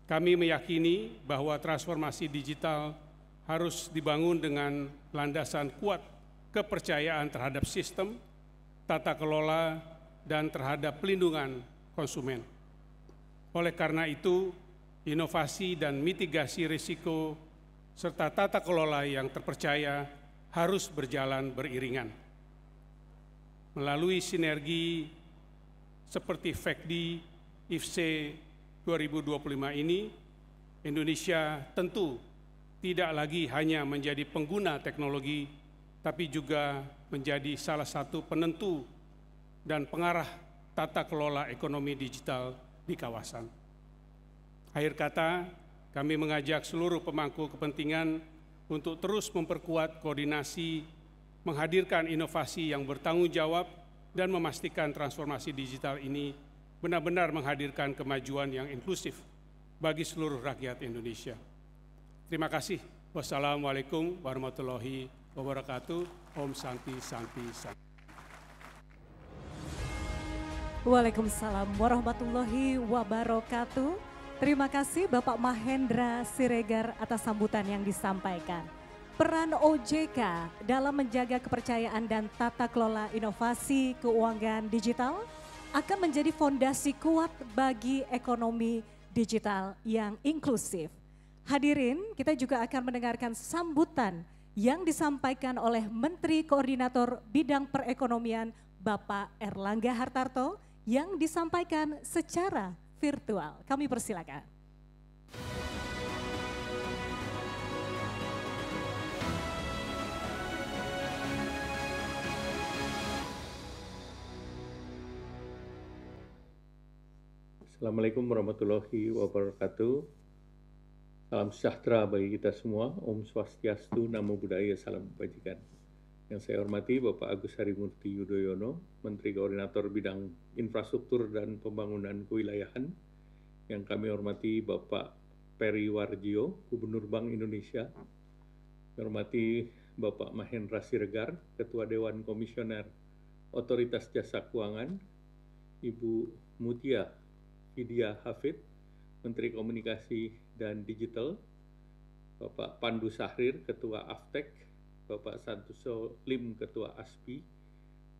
Kami meyakini bahwa transformasi digital harus dibangun dengan landasan kuat kepercayaan terhadap sistem, tata kelola, dan terhadap pelindungan konsumen. Oleh karena itu, inovasi dan mitigasi risiko serta tata kelola yang terpercaya harus berjalan beriringan. Melalui sinergi seperti FECDI, IFC 2025 ini, Indonesia tentu tidak lagi hanya menjadi pengguna teknologi, tapi juga menjadi salah satu penentu dan pengarah tata kelola ekonomi digital di kawasan. Akhir kata, kami mengajak seluruh pemangku kepentingan untuk terus memperkuat koordinasi, menghadirkan inovasi yang bertanggung jawab, dan memastikan transformasi digital ini benar-benar menghadirkan kemajuan yang inklusif bagi seluruh rakyat Indonesia. Terima kasih. Wassalamualaikum warahmatullahi wabarakatuh. Om Santi Santi Santi. Waalaikumsalam warahmatullahi wabarakatuh. Terima kasih Bapak Mahendra Siregar atas sambutan yang disampaikan. Peran OJK dalam menjaga kepercayaan dan tata kelola inovasi keuangan digital akan menjadi fondasi kuat bagi ekonomi digital yang inklusif. Hadirin, kita juga akan mendengarkan sambutan yang disampaikan oleh Menteri Koordinator Bidang Perekonomian Bapak Erlangga Hartarto yang disampaikan secara virtual. Kami persilakan. Assalamualaikum warahmatullahi wabarakatuh. Salam sejahtera bagi kita semua. Om Swastiastu, Namo Buddhaya, salam kebajikan. Yang saya hormati Bapak Agus Harimurti Yudhoyono, Menteri Koordinator Bidang Infrastruktur dan Pembangunan Kewilayahan. Yang kami hormati Bapak Peri Warjio, Gubernur Bank Indonesia. Yang hormati Bapak Mahendra Siregar, Ketua Dewan Komisioner Otoritas Jasa Keuangan. Ibu Mutia Vidya Hafid, Menteri Komunikasi dan Digital, Bapak Pandu Sahrir, Ketua Aftek, Bapak Santoso Lim, Ketua ASPI,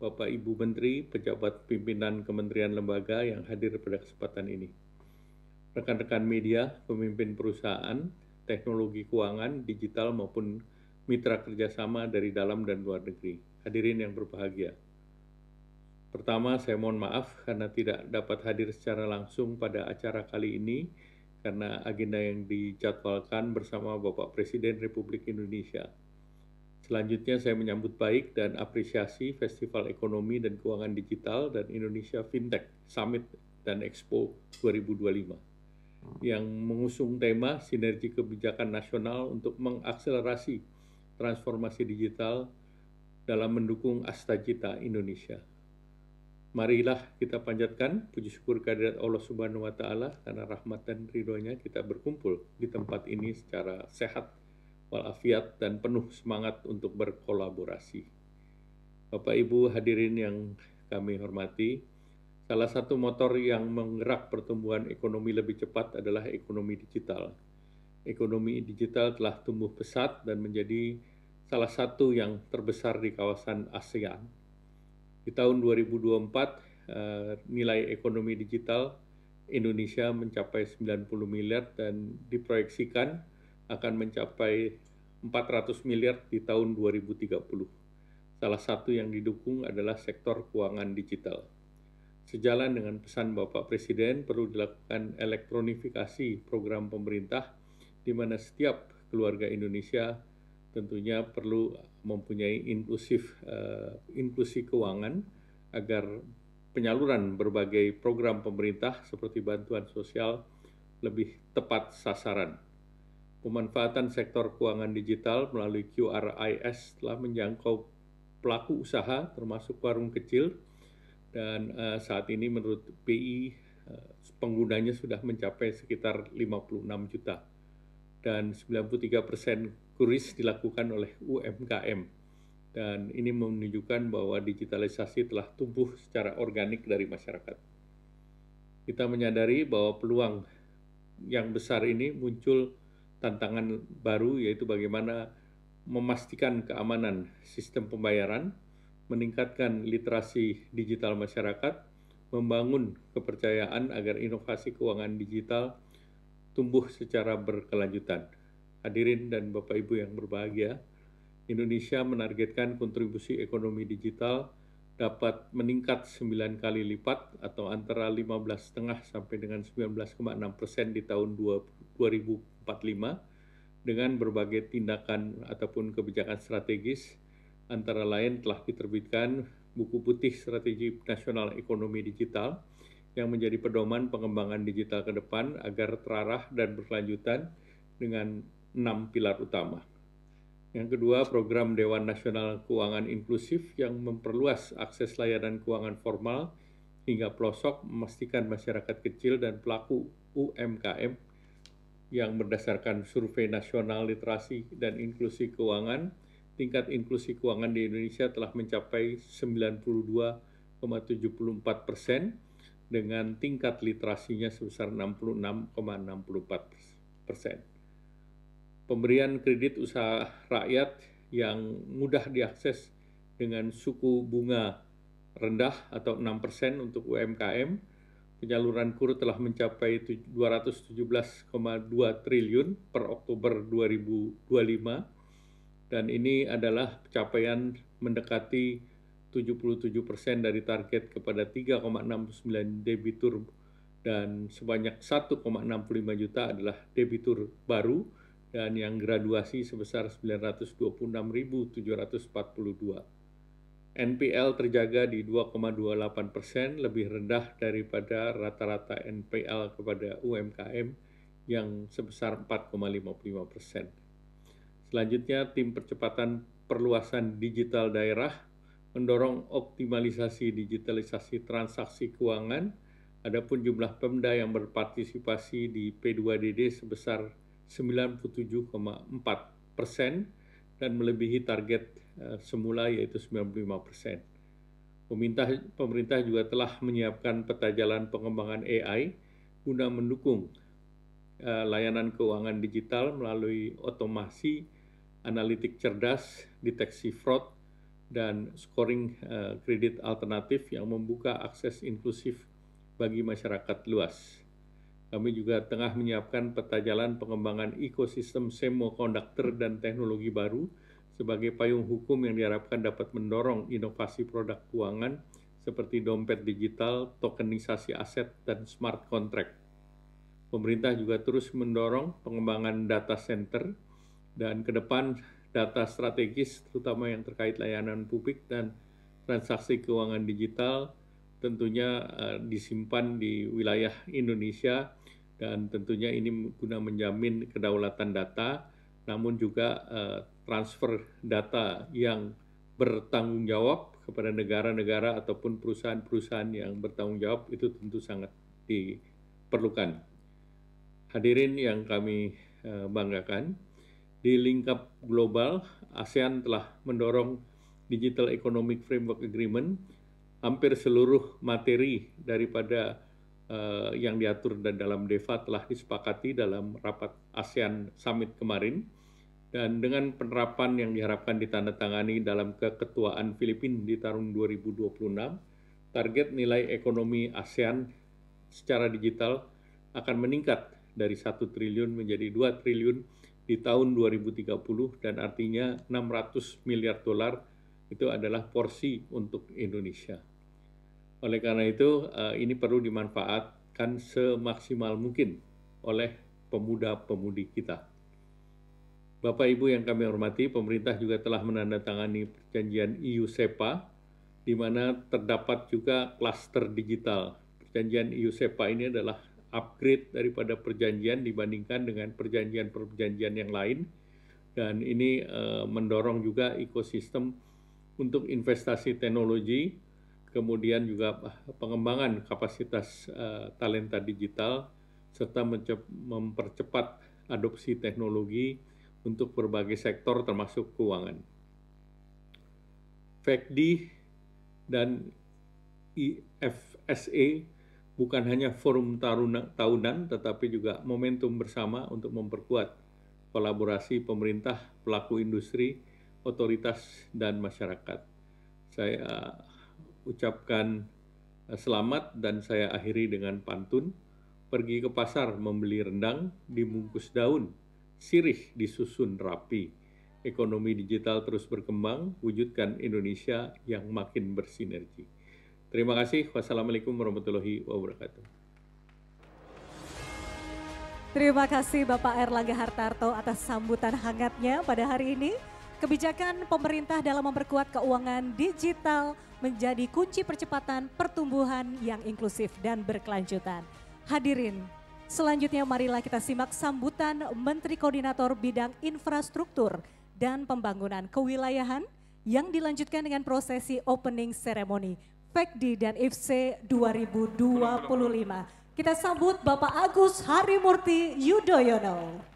Bapak Ibu Menteri, pejabat pimpinan kementerian lembaga yang hadir pada kesempatan ini. Rekan-rekan media, pemimpin perusahaan, teknologi keuangan, digital maupun mitra kerjasama dari dalam dan luar negeri. Hadirin yang berbahagia. Pertama, saya mohon maaf karena tidak dapat hadir secara langsung pada acara kali ini karena agenda yang dijadwalkan bersama Bapak Presiden Republik Indonesia. Selanjutnya saya menyambut baik dan apresiasi Festival Ekonomi dan Keuangan Digital dan Indonesia Fintech Summit dan Expo 2025 yang mengusung tema sinergi kebijakan nasional untuk mengakselerasi transformasi digital dalam mendukung Astagita Indonesia. Marilah kita panjatkan puji syukur kehadirat Allah Subhanahu wa Ta'ala karena rahmat dan ridhonya kita berkumpul di tempat ini secara sehat, walafiat, dan penuh semangat untuk berkolaborasi. Bapak Ibu hadirin yang kami hormati, salah satu motor yang menggerak pertumbuhan ekonomi lebih cepat adalah ekonomi digital. Ekonomi digital telah tumbuh pesat dan menjadi salah satu yang terbesar di kawasan ASEAN. Di tahun 2024, nilai ekonomi digital Indonesia mencapai 90 miliar dan diproyeksikan akan mencapai 400 miliar di tahun 2030. Salah satu yang didukung adalah sektor keuangan digital. Sejalan dengan pesan Bapak Presiden, perlu dilakukan elektronifikasi program pemerintah di mana setiap keluarga Indonesia tentunya perlu mempunyai inklusi keuangan agar penyaluran berbagai program pemerintah seperti bantuan sosial lebih tepat sasaran. Pemanfaatan sektor keuangan digital melalui QRIS telah menjangkau pelaku usaha termasuk warung kecil dan saat ini menurut BI penggunanya sudah mencapai sekitar 56 juta dan 93% kuris dilakukan oleh UMKM dan ini menunjukkan bahwa digitalisasi telah tumbuh secara organik dari masyarakat. Kita menyadari bahwa peluang yang besar ini muncul tantangan baru yaitu bagaimana memastikan keamanan sistem pembayaran, meningkatkan literasi digital masyarakat, membangun kepercayaan agar inovasi keuangan digital tumbuh secara berkelanjutan. Hadirin dan Bapak Ibu yang berbahagia, Indonesia menargetkan kontribusi ekonomi digital dapat meningkat 9 kali lipat atau antara 15,5 sampai dengan 19,6% di tahun 2045 dengan berbagai tindakan ataupun kebijakan strategis, antara lain telah diterbitkan buku putih strategi nasional ekonomi digital yang menjadi pedoman pengembangan digital ke depan agar terarah dan berkelanjutan dengan 6 pilar utama. Yang kedua, program Dewan Nasional Keuangan Inklusif yang memperluas akses layanan keuangan formal hingga pelosok, memastikan masyarakat kecil dan pelaku UMKM yang berdasarkan survei nasional literasi dan inklusi keuangan, tingkat inklusi keuangan di Indonesia telah mencapai 92,74% dengan tingkat literasinya sebesar 66,64%. Pemberian kredit usaha rakyat yang mudah diakses dengan suku bunga rendah atau 6% untuk UMKM, penyaluran KUR telah mencapai 217,2 triliun per Oktober 2025 dan ini adalah capaian mendekati 77% dari target kepada 3,69 debitur dan sebanyak 1,65 juta adalah debitur baru dan yang graduasi sebesar 926.742. NPL terjaga di 2,28%, lebih rendah daripada rata-rata NPL kepada UMKM yang sebesar 4,55%. Selanjutnya, tim percepatan perluasan digital daerah mendorong optimalisasi digitalisasi transaksi keuangan. Adapun jumlah Pemda yang berpartisipasi di P2DD sebesar 97,4% dan melebihi target semula yaitu 95%. Pemerintah juga telah menyiapkan peta jalan pengembangan AI guna mendukung layanan keuangan digital melalui otomasi, analitik cerdas, deteksi fraud, dan scoring kredit alternatif yang membuka akses inklusif bagi masyarakat luas. Kami juga tengah menyiapkan peta jalan pengembangan ekosistem semiconductor dan teknologi baru sebagai payung hukum yang diharapkan dapat mendorong inovasi produk keuangan seperti dompet digital, tokenisasi aset, dan smart contract. Pemerintah juga terus mendorong pengembangan data center dan ke depan data strategis, terutama yang terkait layanan publik dan transaksi keuangan digital, tentunya disimpan di wilayah Indonesia, dan tentunya ini guna menjamin kedaulatan data, namun juga transfer data yang bertanggung jawab kepada negara-negara ataupun perusahaan-perusahaan yang bertanggung jawab itu tentu sangat diperlukan. Hadirin yang kami banggakan, di lingkup global, ASEAN telah mendorong Digital Economic Framework Agreement. Hampir seluruh materi daripada yang diatur dalam DEFA telah disepakati dalam rapat ASEAN Summit kemarin. Dan dengan penerapan yang diharapkan ditandatangani dalam keketuaan Filipina di tahun 2026, target nilai ekonomi ASEAN secara digital akan meningkat dari 1 triliun menjadi 2 triliun di tahun 2030, dan artinya 600 miliar dolar itu adalah porsi untuk Indonesia. Oleh karena itu, ini perlu dimanfaatkan semaksimal mungkin oleh pemuda-pemudi kita. Bapak Ibu yang kami hormati, pemerintah juga telah menandatangani perjanjian EU-SEPA, di mana terdapat juga klaster digital. Perjanjian EU-SEPA ini adalah upgrade daripada perjanjian dibandingkan dengan perjanjian-perjanjian yang lain, dan ini mendorong juga ekosistem untuk investasi teknologi, kemudian juga pengembangan kapasitas talenta digital, serta mempercepat adopsi teknologi untuk berbagai sektor termasuk keuangan. FECDI dan IFSA bukan hanya forum tahunan, tetapi juga momentum bersama untuk memperkuat kolaborasi pemerintah, pelaku industri, otoritas, dan masyarakat. Saya ucapkan selamat dan saya akhiri dengan pantun. Pergi ke pasar membeli rendang, dibungkus daun, sirih disusun rapi. Ekonomi digital terus berkembang, wujudkan Indonesia yang makin bersinergi. Terima kasih. Wassalamualaikum warahmatullahi wabarakatuh. Terima kasih Bapak Erlangga Hartarto atas sambutan hangatnya pada hari ini. Kebijakan pemerintah dalam memperkuat keuangan digital menjadi kunci percepatan pertumbuhan yang inklusif dan berkelanjutan. Hadirin, selanjutnya marilah kita simak sambutan Menteri Koordinator Bidang Infrastruktur dan Pembangunan Kewilayahan yang dilanjutkan dengan prosesi opening ceremony FECDI dan IFSA 2025. Kita sambut Bapak Agus Harimurti Yudhoyono.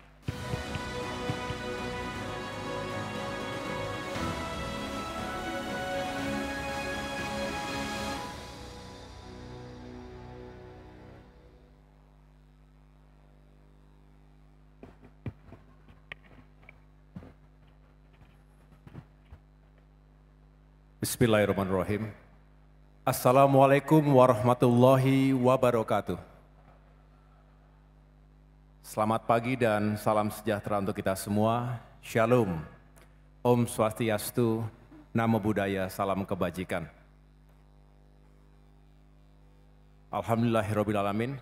Bismillahirrahmanirrahim. Assalamualaikum warahmatullahi wabarakatuh. Selamat pagi dan salam sejahtera untuk kita semua. Shalom, Om Swastiastu, Namo Buddhaya, salam kebajikan. Alhamdulillahirrabbilalamin.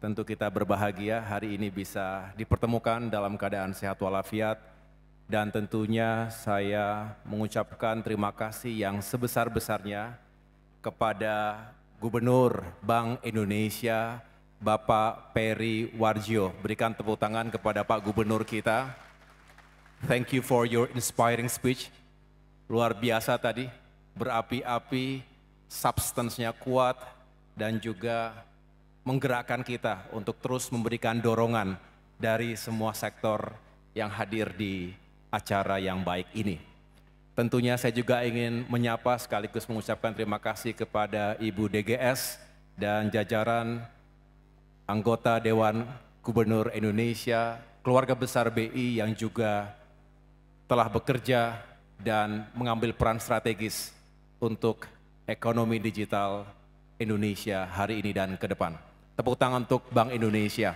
Tentu kita berbahagia hari ini bisa dipertemukan dalam keadaan sehat walafiat. Dan tentunya saya mengucapkan terima kasih yang sebesar-besarnya kepada Gubernur Bank Indonesia, Bapak Peri Warjio. Berikan tepuk tangan kepada Pak Gubernur kita. Thank you for your inspiring speech. Luar biasa tadi, berapi-api, substance-nya kuat, dan juga menggerakkan kita untuk terus memberikan dorongan dari semua sektor yang hadir di acara yang baik ini. Tentunya saya juga ingin menyapa sekaligus mengucapkan terima kasih kepada Ibu DGS dan jajaran anggota Dewan Gubernur Indonesia, keluarga besar BI yang juga telah bekerja dan mengambil peran strategis untuk ekonomi digital Indonesia hari ini dan ke depan. Tepuk tangan untuk Bank Indonesia.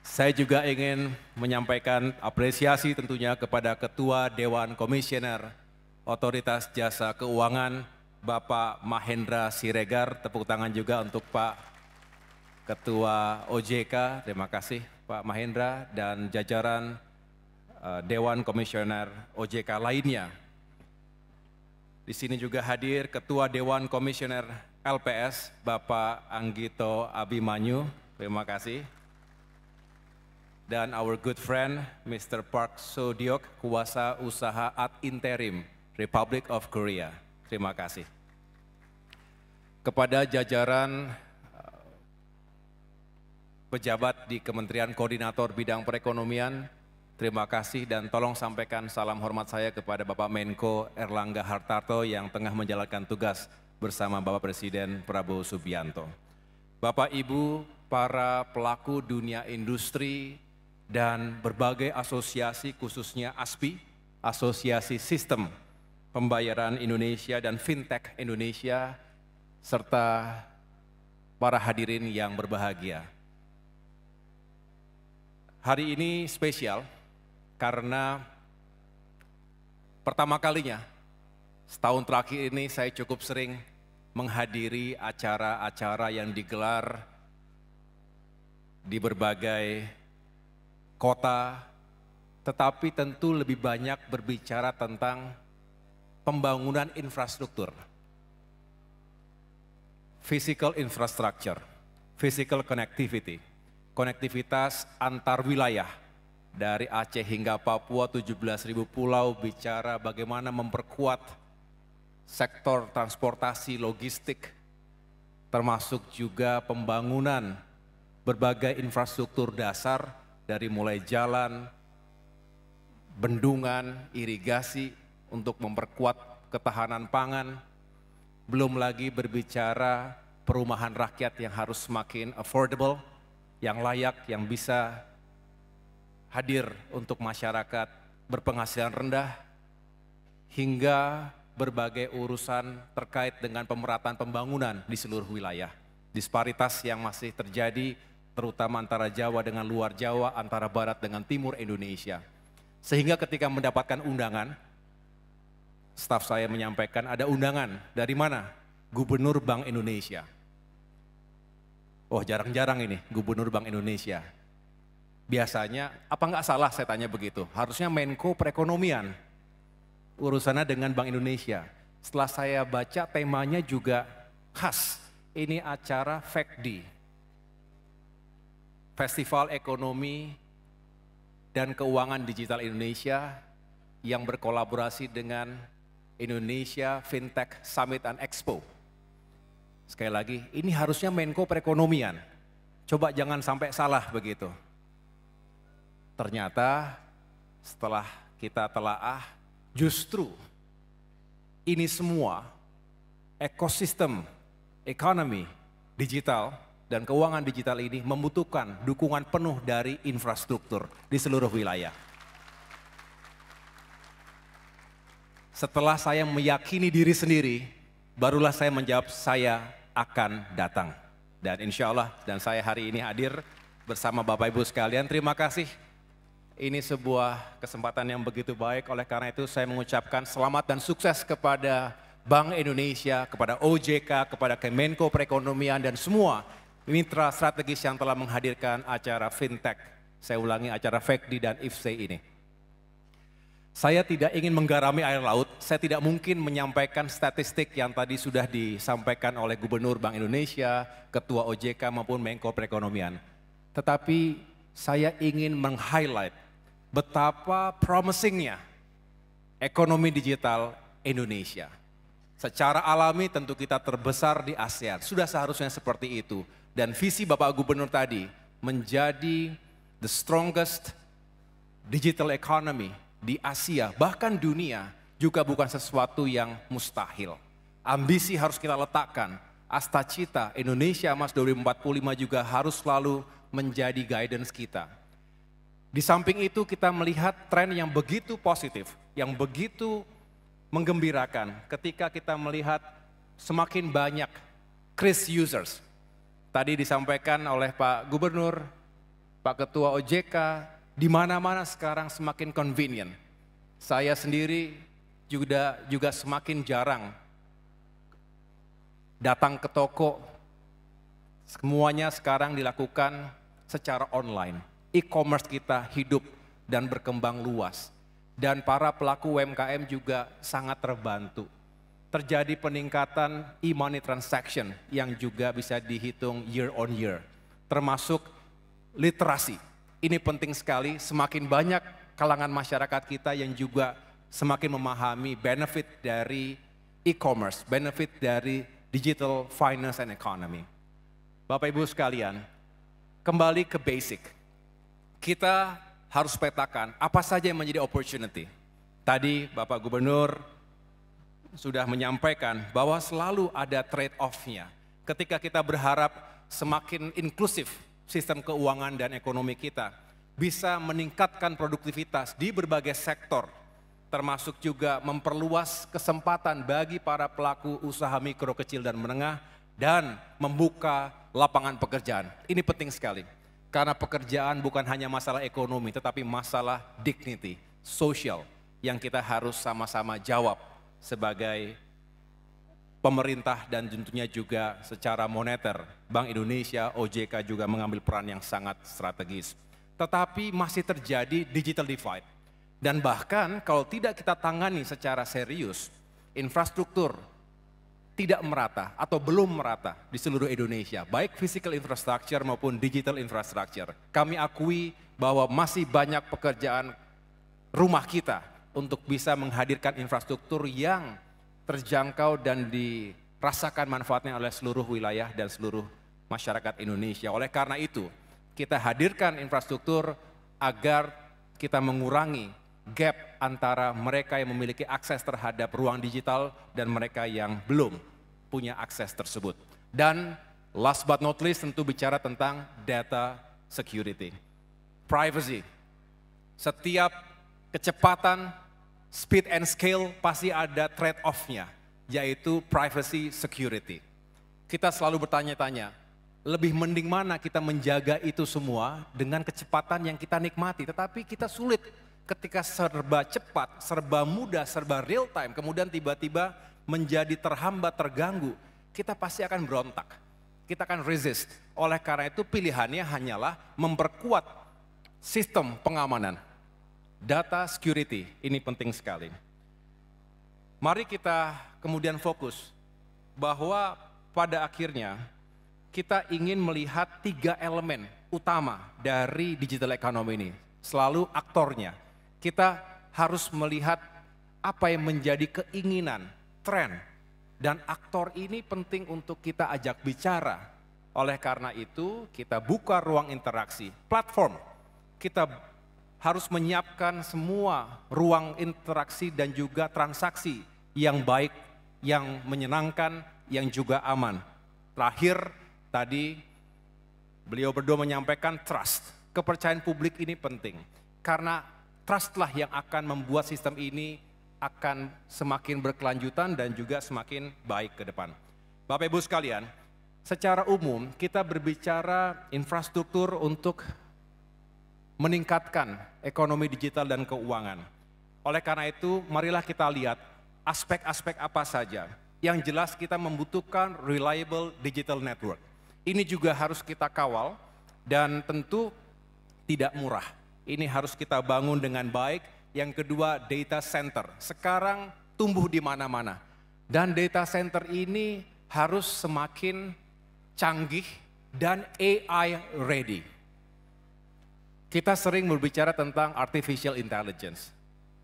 Saya juga ingin menyampaikan apresiasi tentunya kepada Ketua Dewan Komisioner Otoritas Jasa Keuangan, Bapak Mahendra Siregar. Tepuk tangan juga untuk Pak Ketua OJK. Terima kasih Pak Mahendra dan jajaran Dewan Komisioner OJK lainnya. Di sini juga hadir Ketua Dewan Komisioner LPS, Bapak Anggito Abimanyu, terima kasih. Dan our good friend, Mr. Park So-deok, Kuasa Usaha Ad Interim, Republic of Korea, terima kasih. Kepada jajaran pejabat di Kementerian Koordinator Bidang Perekonomian, terima kasih dan tolong sampaikan salam hormat saya kepada Bapak Menko Erlangga Hartarto yang tengah menjalankan tugas bersama Bapak Presiden Prabowo Subianto. Bapak Ibu, para pelaku dunia industri dan berbagai asosiasi khususnya ASPI, Asosiasi Sistem Pembayaran Indonesia dan Fintech Indonesia, serta para hadirin yang berbahagia. Hari ini spesial karena pertama kalinya setahun terakhir ini saya cukup sering menghadiri acara-acara yang digelar di berbagai kota, tetapi tentu lebih banyak berbicara tentang pembangunan infrastruktur. Physical infrastructure, physical connectivity, konektivitas antar wilayah dari Aceh hingga Papua 17.000 pulau, bicara bagaimana memperkuat sektor transportasi logistik, termasuk juga pembangunan berbagai infrastruktur dasar dari mulai jalan, bendungan, irigasi untuk memperkuat ketahanan pangan, belum lagi berbicara perumahan rakyat yang harus semakin affordable, yang layak, yang bisa hadir untuk masyarakat berpenghasilan rendah, hingga berbagai urusan terkait dengan pemerataan pembangunan di seluruh wilayah. Disparitas yang masih terjadi terutama antara Jawa dengan luar Jawa, antara Barat dengan Timur Indonesia. Sehingga ketika mendapatkan undangan, staf saya menyampaikan ada undangan dari mana? Gubernur Bank Indonesia. Oh, jarang-jarang ini Gubernur Bank Indonesia. Biasanya, apa nggak salah saya tanya begitu? Harusnya Menko Perekonomian, urusannya dengan Bank Indonesia. Setelah saya baca temanya juga khas. Ini acara FECDI, Festival Ekonomi dan Keuangan Digital Indonesia, yang berkolaborasi dengan Indonesia Fintech Summit and Expo. Sekali lagi, ini harusnya Menko Perekonomian. Coba jangan sampai salah begitu. Ternyata setelah kita telaah, justru ini semua ekosistem ekonomi digital dan keuangan digital ini membutuhkan dukungan penuh dari infrastruktur di seluruh wilayah. Setelah saya meyakini diri sendiri, barulah saya menjawab saya akan datang. Dan insya Allah, dan saya hari ini hadir bersama Bapak Ibu sekalian, terima kasih. Ini sebuah kesempatan yang begitu baik, oleh karena itu saya mengucapkan selamat dan sukses kepada Bank Indonesia, kepada OJK, kepada Kemenko Perekonomian, dan semua mitra strategis yang telah menghadirkan acara Fintech. Saya ulangi, acara FECDI dan IFC ini. Saya tidak ingin menggarami air laut, saya tidak mungkin menyampaikan statistik yang tadi sudah disampaikan oleh Gubernur Bank Indonesia, Ketua OJK maupun Menko Perekonomian. Tetapi saya ingin meng-highlight betapa promisingnya ekonomi digital Indonesia. Secara alami tentu kita terbesar di ASEAN, sudah seharusnya seperti itu. Dan visi Bapak Gubernur tadi menjadi the strongest digital economy di Asia, bahkan dunia, juga bukan sesuatu yang mustahil. Ambisi harus kita letakkan. Astacita Indonesia Emas 2045 juga harus selalu menjadi guidance kita. Di samping itu kita melihat tren yang begitu positif, yang begitu menggembirakan ketika kita melihat semakin banyak Kris users. Tadi disampaikan oleh Pak Gubernur, Pak Ketua OJK, di mana-mana sekarang semakin convenient. Saya sendiri juga semakin jarang datang ke toko. Semuanya sekarang dilakukan secara online. E-commerce kita hidup dan berkembang luas. Dan para pelaku UMKM juga sangat terbantu. Terjadi peningkatan e-money transaction yang juga bisa dihitung year on year. Termasuk literasi. Ini penting sekali, semakin banyak kalangan masyarakat kita yang juga semakin memahami benefit dari e-commerce, benefit dari digital finance and economy. Bapak Ibu sekalian, kembali ke basic. Kita harus petakan apa saja yang menjadi opportunity. Tadi Bapak Gubernur sudah menyampaikan bahwa selalu ada trade-off-nya. Ketika kita berharap semakin inklusif sistem keuangan dan ekonomi kita, bisa meningkatkan produktivitas di berbagai sektor, termasuk juga memperluas kesempatan bagi para pelaku usaha mikro, kecil, dan menengah, dan membuka lapangan pekerjaan. Ini penting sekali. Karena pekerjaan bukan hanya masalah ekonomi, tetapi masalah dignity, sosial, yang kita harus sama-sama jawab sebagai pemerintah dan tentunya juga secara moneter. Bank Indonesia, OJK juga mengambil peran yang sangat strategis. Tetapi masih terjadi digital divide. Dan bahkan kalau tidak kita tangani secara serius, infrastruktur tidak merata atau belum merata di seluruh Indonesia, baik physical infrastructure maupun digital infrastructure. Kami akui bahwa masih banyak pekerjaan rumah kita untuk bisa menghadirkan infrastruktur yang terjangkau dan dirasakan manfaatnya oleh seluruh wilayah dan seluruh masyarakat Indonesia. Oleh karena itu, kita hadirkan infrastruktur agar kita mengurangi gap antara mereka yang memiliki akses terhadap ruang digital dan mereka yang belum punya akses tersebut. Dan last but not least tentu bicara tentang data security. Privacy. Setiap kecepatan, speed and scale pasti ada trade-off-nya, yaitu privacy security. Kita selalu bertanya-tanya, lebih mending mana kita menjaga itu semua dengan kecepatan yang kita nikmati, tetapi kita sulit ketika serba cepat, serba mudah, serba real time, kemudian tiba-tiba menjadi terhambat, terganggu, kita pasti akan berontak. Kita akan resist. Oleh karena itu pilihannya hanyalah memperkuat sistem pengamanan. Data security, ini penting sekali. Mari kita kemudian fokus bahwa pada akhirnya kita ingin melihat 3 elemen utama dari digital economy ini. Selalu aktornya. Kita harus melihat apa yang menjadi keinginan, tren, dan aktor ini penting untuk kita ajak bicara. Oleh karena itu, kita buka ruang interaksi, platform. Kita harus menyiapkan semua ruang interaksi dan juga transaksi yang baik, yang menyenangkan, yang juga aman. Terakhir, tadi beliau berdua menyampaikan trust. Kepercayaan publik ini penting, karena trustlah yang akan membuat sistem ini akan semakin berkelanjutan dan juga semakin baik ke depan. Bapak Ibu sekalian, secara umum kita berbicara infrastruktur untuk meningkatkan ekonomi digital dan keuangan. Oleh karena itu, marilah kita lihat aspek-aspek apa saja. Yang jelas kita membutuhkan reliable digital network. Ini juga harus kita kawal dan tentu tidak murah. Ini harus kita bangun dengan baik. Yang kedua, data center. Sekarang tumbuh di mana-mana. Dan data center ini harus semakin canggih dan AI ready. Kita sering berbicara tentang artificial intelligence.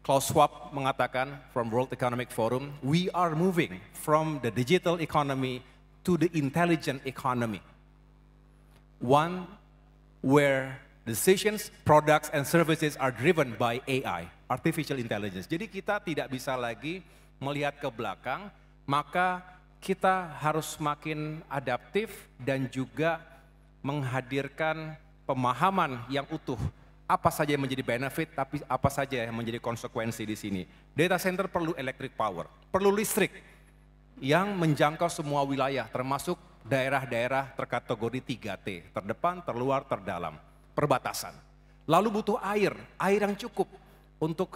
Klaus Schwab mengatakan from World Economic Forum, we are moving from the digital economy to the intelligent economy. One where decisions, products, and services are driven by AI, artificial intelligence. Jadi kita tidak bisa lagi melihat ke belakang, maka kita harus makin adaptif dan juga menghadirkan pemahaman yang utuh. Apa saja yang menjadi benefit, tapi apa saja yang menjadi konsekuensi di sini. Data center perlu electric power, perlu listrik yang menjangkau semua wilayah, termasuk daerah-daerah terkategori 3T, terdepan, terluar, terdalam. Perbatasan. Lalu butuh air yang cukup untuk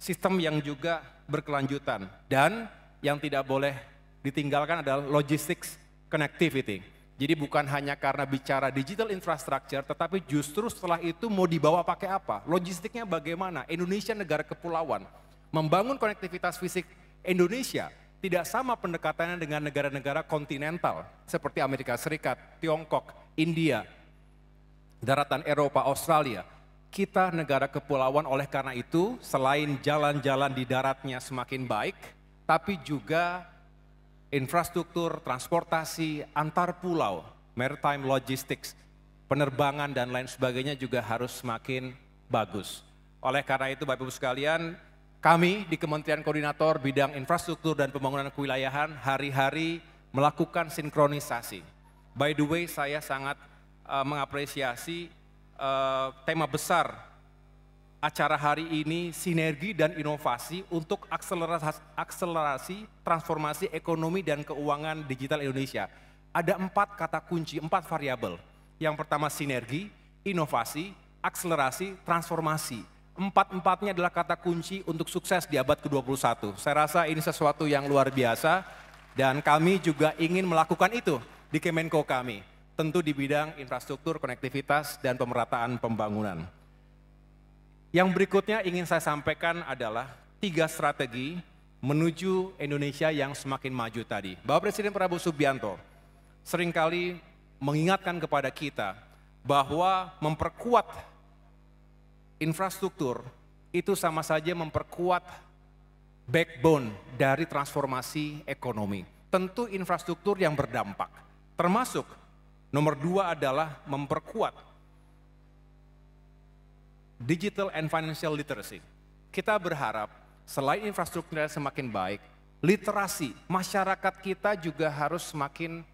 sistem yang juga berkelanjutan. Dan yang tidak boleh ditinggalkan adalah logistics connectivity. Jadi bukan hanya karena bicara digital infrastructure, tetapi justru setelah itu mau dibawa pakai apa? Logistiknya bagaimana? Indonesia negara kepulauan. Membangun konektivitas fisik Indonesia tidak sama pendekatannya dengan negara-negara kontinental seperti Amerika Serikat, Tiongkok, India, daratan Eropa, Australia. Kita negara kepulauan, oleh karena itu selain jalan-jalan di daratnya semakin baik, tapi juga infrastruktur, transportasi, antar pulau, maritime logistics, penerbangan dan lain sebagainya juga harus semakin bagus. Oleh karena itu Bapak Ibu sekalian, kami di Kementerian Koordinator Bidang Infrastruktur dan Pembangunan Kewilayahan hari-hari melakukan sinkronisasi. By the way, saya sangat mengapresiasi tema besar acara hari ini, sinergi dan inovasi untuk akselerasi transformasi ekonomi dan keuangan digital Indonesia. Ada 4 kata kunci, 4 variabel. Yang pertama sinergi, inovasi, akselerasi, transformasi. 4-4-nya adalah kata kunci untuk sukses di abad ke-21. Saya rasa ini sesuatu yang luar biasa dan kami juga ingin melakukan itu di Kemenko kami. Tentu di bidang infrastruktur, konektivitas, dan pemerataan pembangunan. Yang berikutnya ingin saya sampaikan adalah 3 strategi menuju Indonesia yang semakin maju tadi. Bapak Presiden Prabowo Subianto seringkali mengingatkan kepada kita bahwa memperkuat infrastruktur itu sama saja memperkuat backbone dari transformasi ekonomi. Tentu infrastruktur yang berdampak, termasuk nomor 2 adalah memperkuat digital and financial literacy. Kita berharap selain infrastrukturnya semakin baik, literasi masyarakat kita juga harus semakin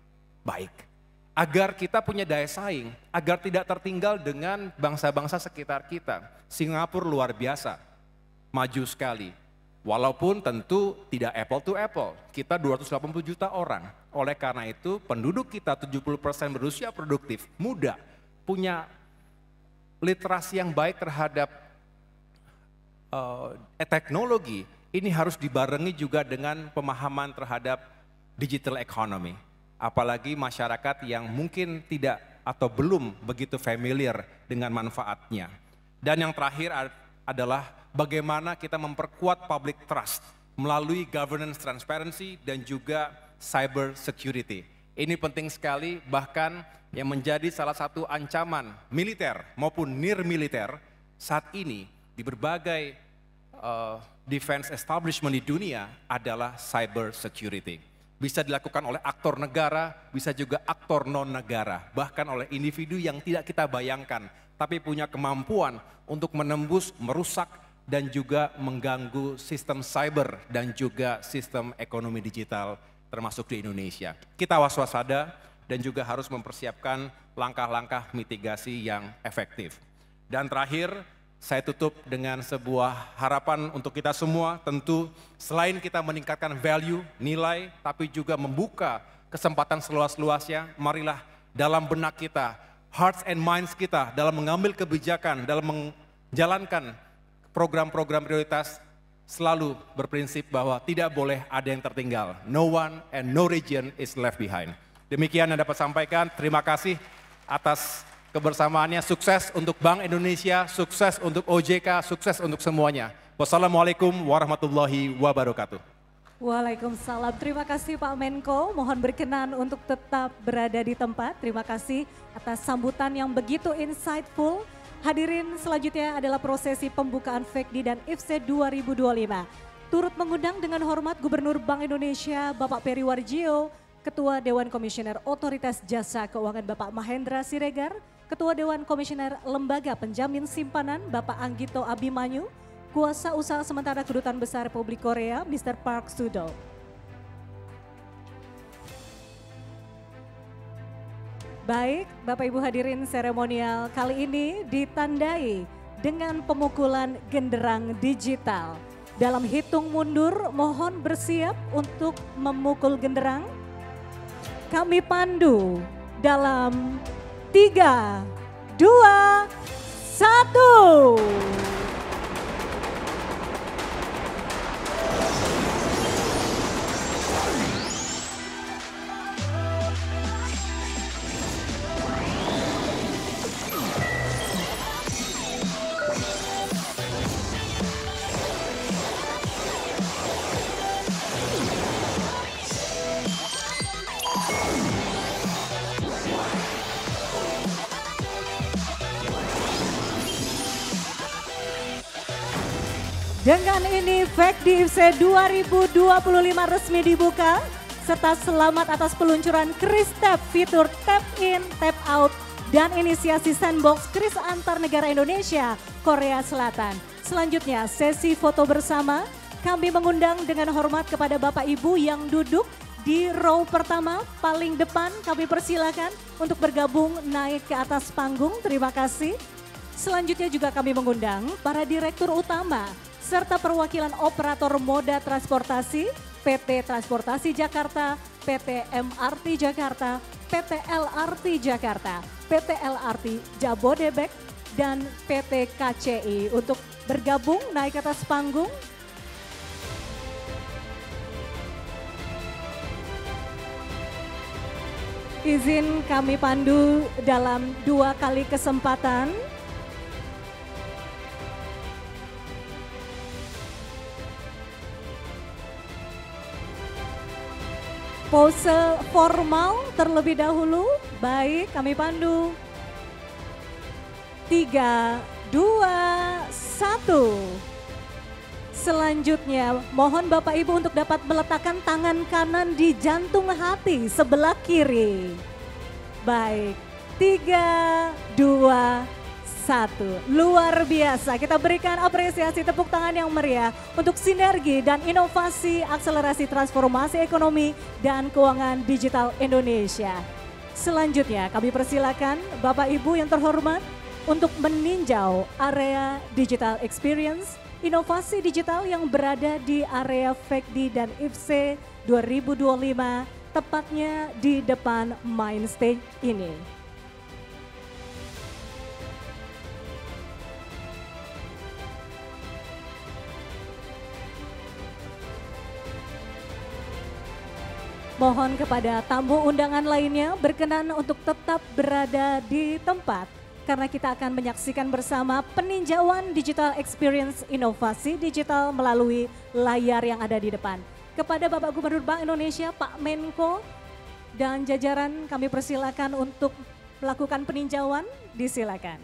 baik. Agar kita punya daya saing, agar tidak tertinggal dengan bangsa-bangsa sekitar kita. Singapura luar biasa, maju sekali. Walaupun tentu tidak apple to apple, kita 280 juta orang. Oleh karena itu penduduk kita 70% berusia produktif, muda, punya literasi yang baik terhadap teknologi. Ini harus dibarengi juga dengan pemahaman terhadap digital economy. Apalagi masyarakat yang mungkin tidak atau belum begitu familiar dengan manfaatnya. Dan yang terakhir adalah bagaimana kita memperkuat public trust melalui governance transparency dan juga cyber security. Ini penting sekali, bahkan yang menjadi salah satu ancaman militer maupun near militer saat ini di berbagai defense establishment di dunia adalah cyber security. Bisa dilakukan oleh aktor negara, bisa juga aktor non-negara, bahkan oleh individu yang tidak kita bayangkan, tapi punya kemampuan untuk menembus, merusak, dan juga mengganggu sistem cyber dan juga sistem ekonomi digital termasuk di Indonesia. Kita waspada dan juga harus mempersiapkan langkah-langkah mitigasi yang efektif. Dan terakhir, saya tutup dengan sebuah harapan untuk kita semua, tentu selain kita meningkatkan value, nilai, tapi juga membuka kesempatan seluas-luasnya, marilah dalam benak kita, hearts and minds kita, dalam mengambil kebijakan, dalam menjalankan program-program prioritas, selalu berprinsip bahwa tidak boleh ada yang tertinggal. No one and no region is left behind. Demikian yang dapat sampaikan, terima kasih atas kebersamaannya, sukses untuk Bank Indonesia, sukses untuk OJK, sukses untuk semuanya. Wassalamualaikum warahmatullahi wabarakatuh. Waalaikumsalam, terima kasih Pak Menko, mohon berkenan untuk tetap berada di tempat. Terima kasih atas sambutan yang begitu insightful. Hadirin, selanjutnya adalah prosesi pembukaan FEKDI dan IFSE 2025. Turut mengundang dengan hormat Gubernur Bank Indonesia Bapak Peri Warjio, Ketua Dewan Komisioner Otoritas Jasa Keuangan Bapak Mahendra Siregar, Ketua Dewan Komisioner Lembaga Penjamin Simpanan Bapak Anggito Abimanyu, Kuasa Usaha Sementara Kedutaan Besar Republik Korea Mr. Park Sudo. Baik, Bapak Ibu hadirin, seremonial kali ini ditandai dengan pemukulan genderang digital. Dalam hitung mundur, mohon bersiap untuk memukul genderang. Kami pandu dalam 3, 2, 1. Dengan ini FECDI IFC 2025 resmi dibuka, serta selamat atas peluncuran Kris Tap fitur Tap In, Tap Out, dan inisiasi Sandbox Kris Antar Negara Indonesia, Korea Selatan. Selanjutnya sesi foto bersama, kami mengundang dengan hormat kepada Bapak Ibu yang duduk di row pertama paling depan, kami persilakan untuk bergabung naik ke atas panggung, terima kasih. Selanjutnya juga kami mengundang para direktur utama serta perwakilan operator moda transportasi, PT Transportasi Jakarta, PT MRT Jakarta, PT LRT Jakarta, PT LRT Jabodebek, dan PT KCI untuk bergabung naik ke atas panggung. Izin kami pandu dalam 2 kali kesempatan. Pose formal terlebih dahulu. Baik, kami pandu. 3, 2, 1. Selanjutnya, mohon Bapak Ibu untuk dapat meletakkan tangan kanan di jantung hati sebelah kiri. Baik, 3, 2, 1. Luar biasa, kita berikan apresiasi tepuk tangan yang meriah untuk sinergi dan inovasi akselerasi transformasi ekonomi dan keuangan digital Indonesia. Selanjutnya kami persilakan Bapak Ibu yang terhormat untuk meninjau area digital experience, inovasi digital yang berada di area FECDI dan IFC 2025, tepatnya di depan main stage ini. Mohon kepada tamu undangan lainnya berkenan untuk tetap berada di tempat, karena kita akan menyaksikan bersama peninjauan digital experience inovasi digital melalui layar yang ada di depan. Kepada Bapak Gubernur Bank Indonesia, Pak Menko, dan jajaran kami persilakan untuk melakukan peninjauan, disilakan.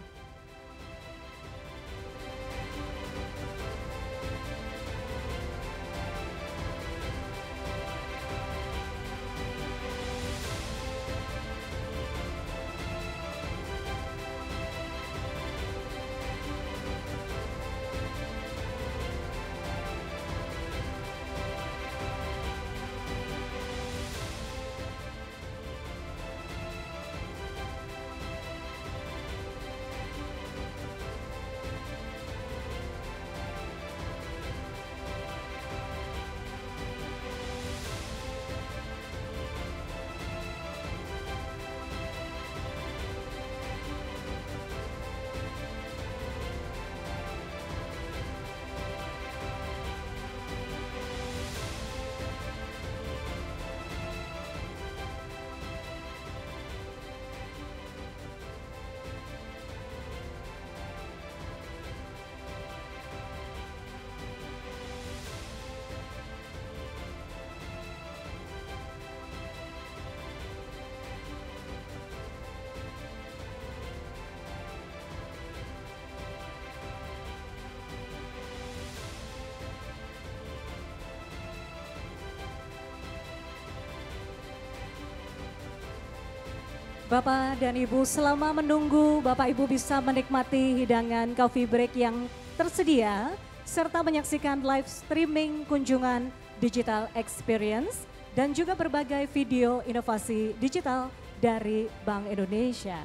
Bapak dan Ibu, selama menunggu Bapak Ibu bisa menikmati hidangan coffee break yang tersedia, serta menyaksikan live streaming kunjungan digital experience, dan juga berbagai video inovasi digital dari Bank Indonesia.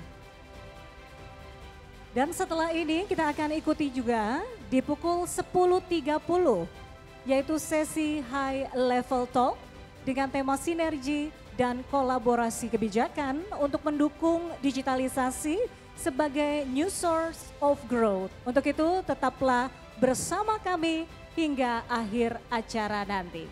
Dan setelah ini kita akan ikuti juga di pukul 10.30, yaitu sesi high level talk dengan tema sinergi dan kolaborasi kebijakan untuk mendukung digitalisasi sebagai new source of growth. Untuk itu tetaplah bersama kami hingga akhir acara nanti.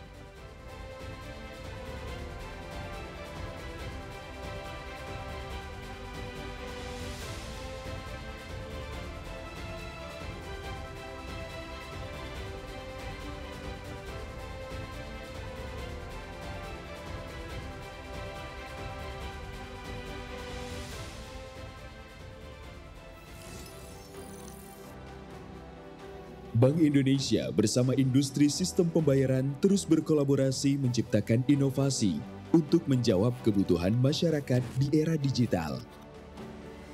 Bank Indonesia bersama industri sistem pembayaran terus berkolaborasi menciptakan inovasi untuk menjawab kebutuhan masyarakat di era digital.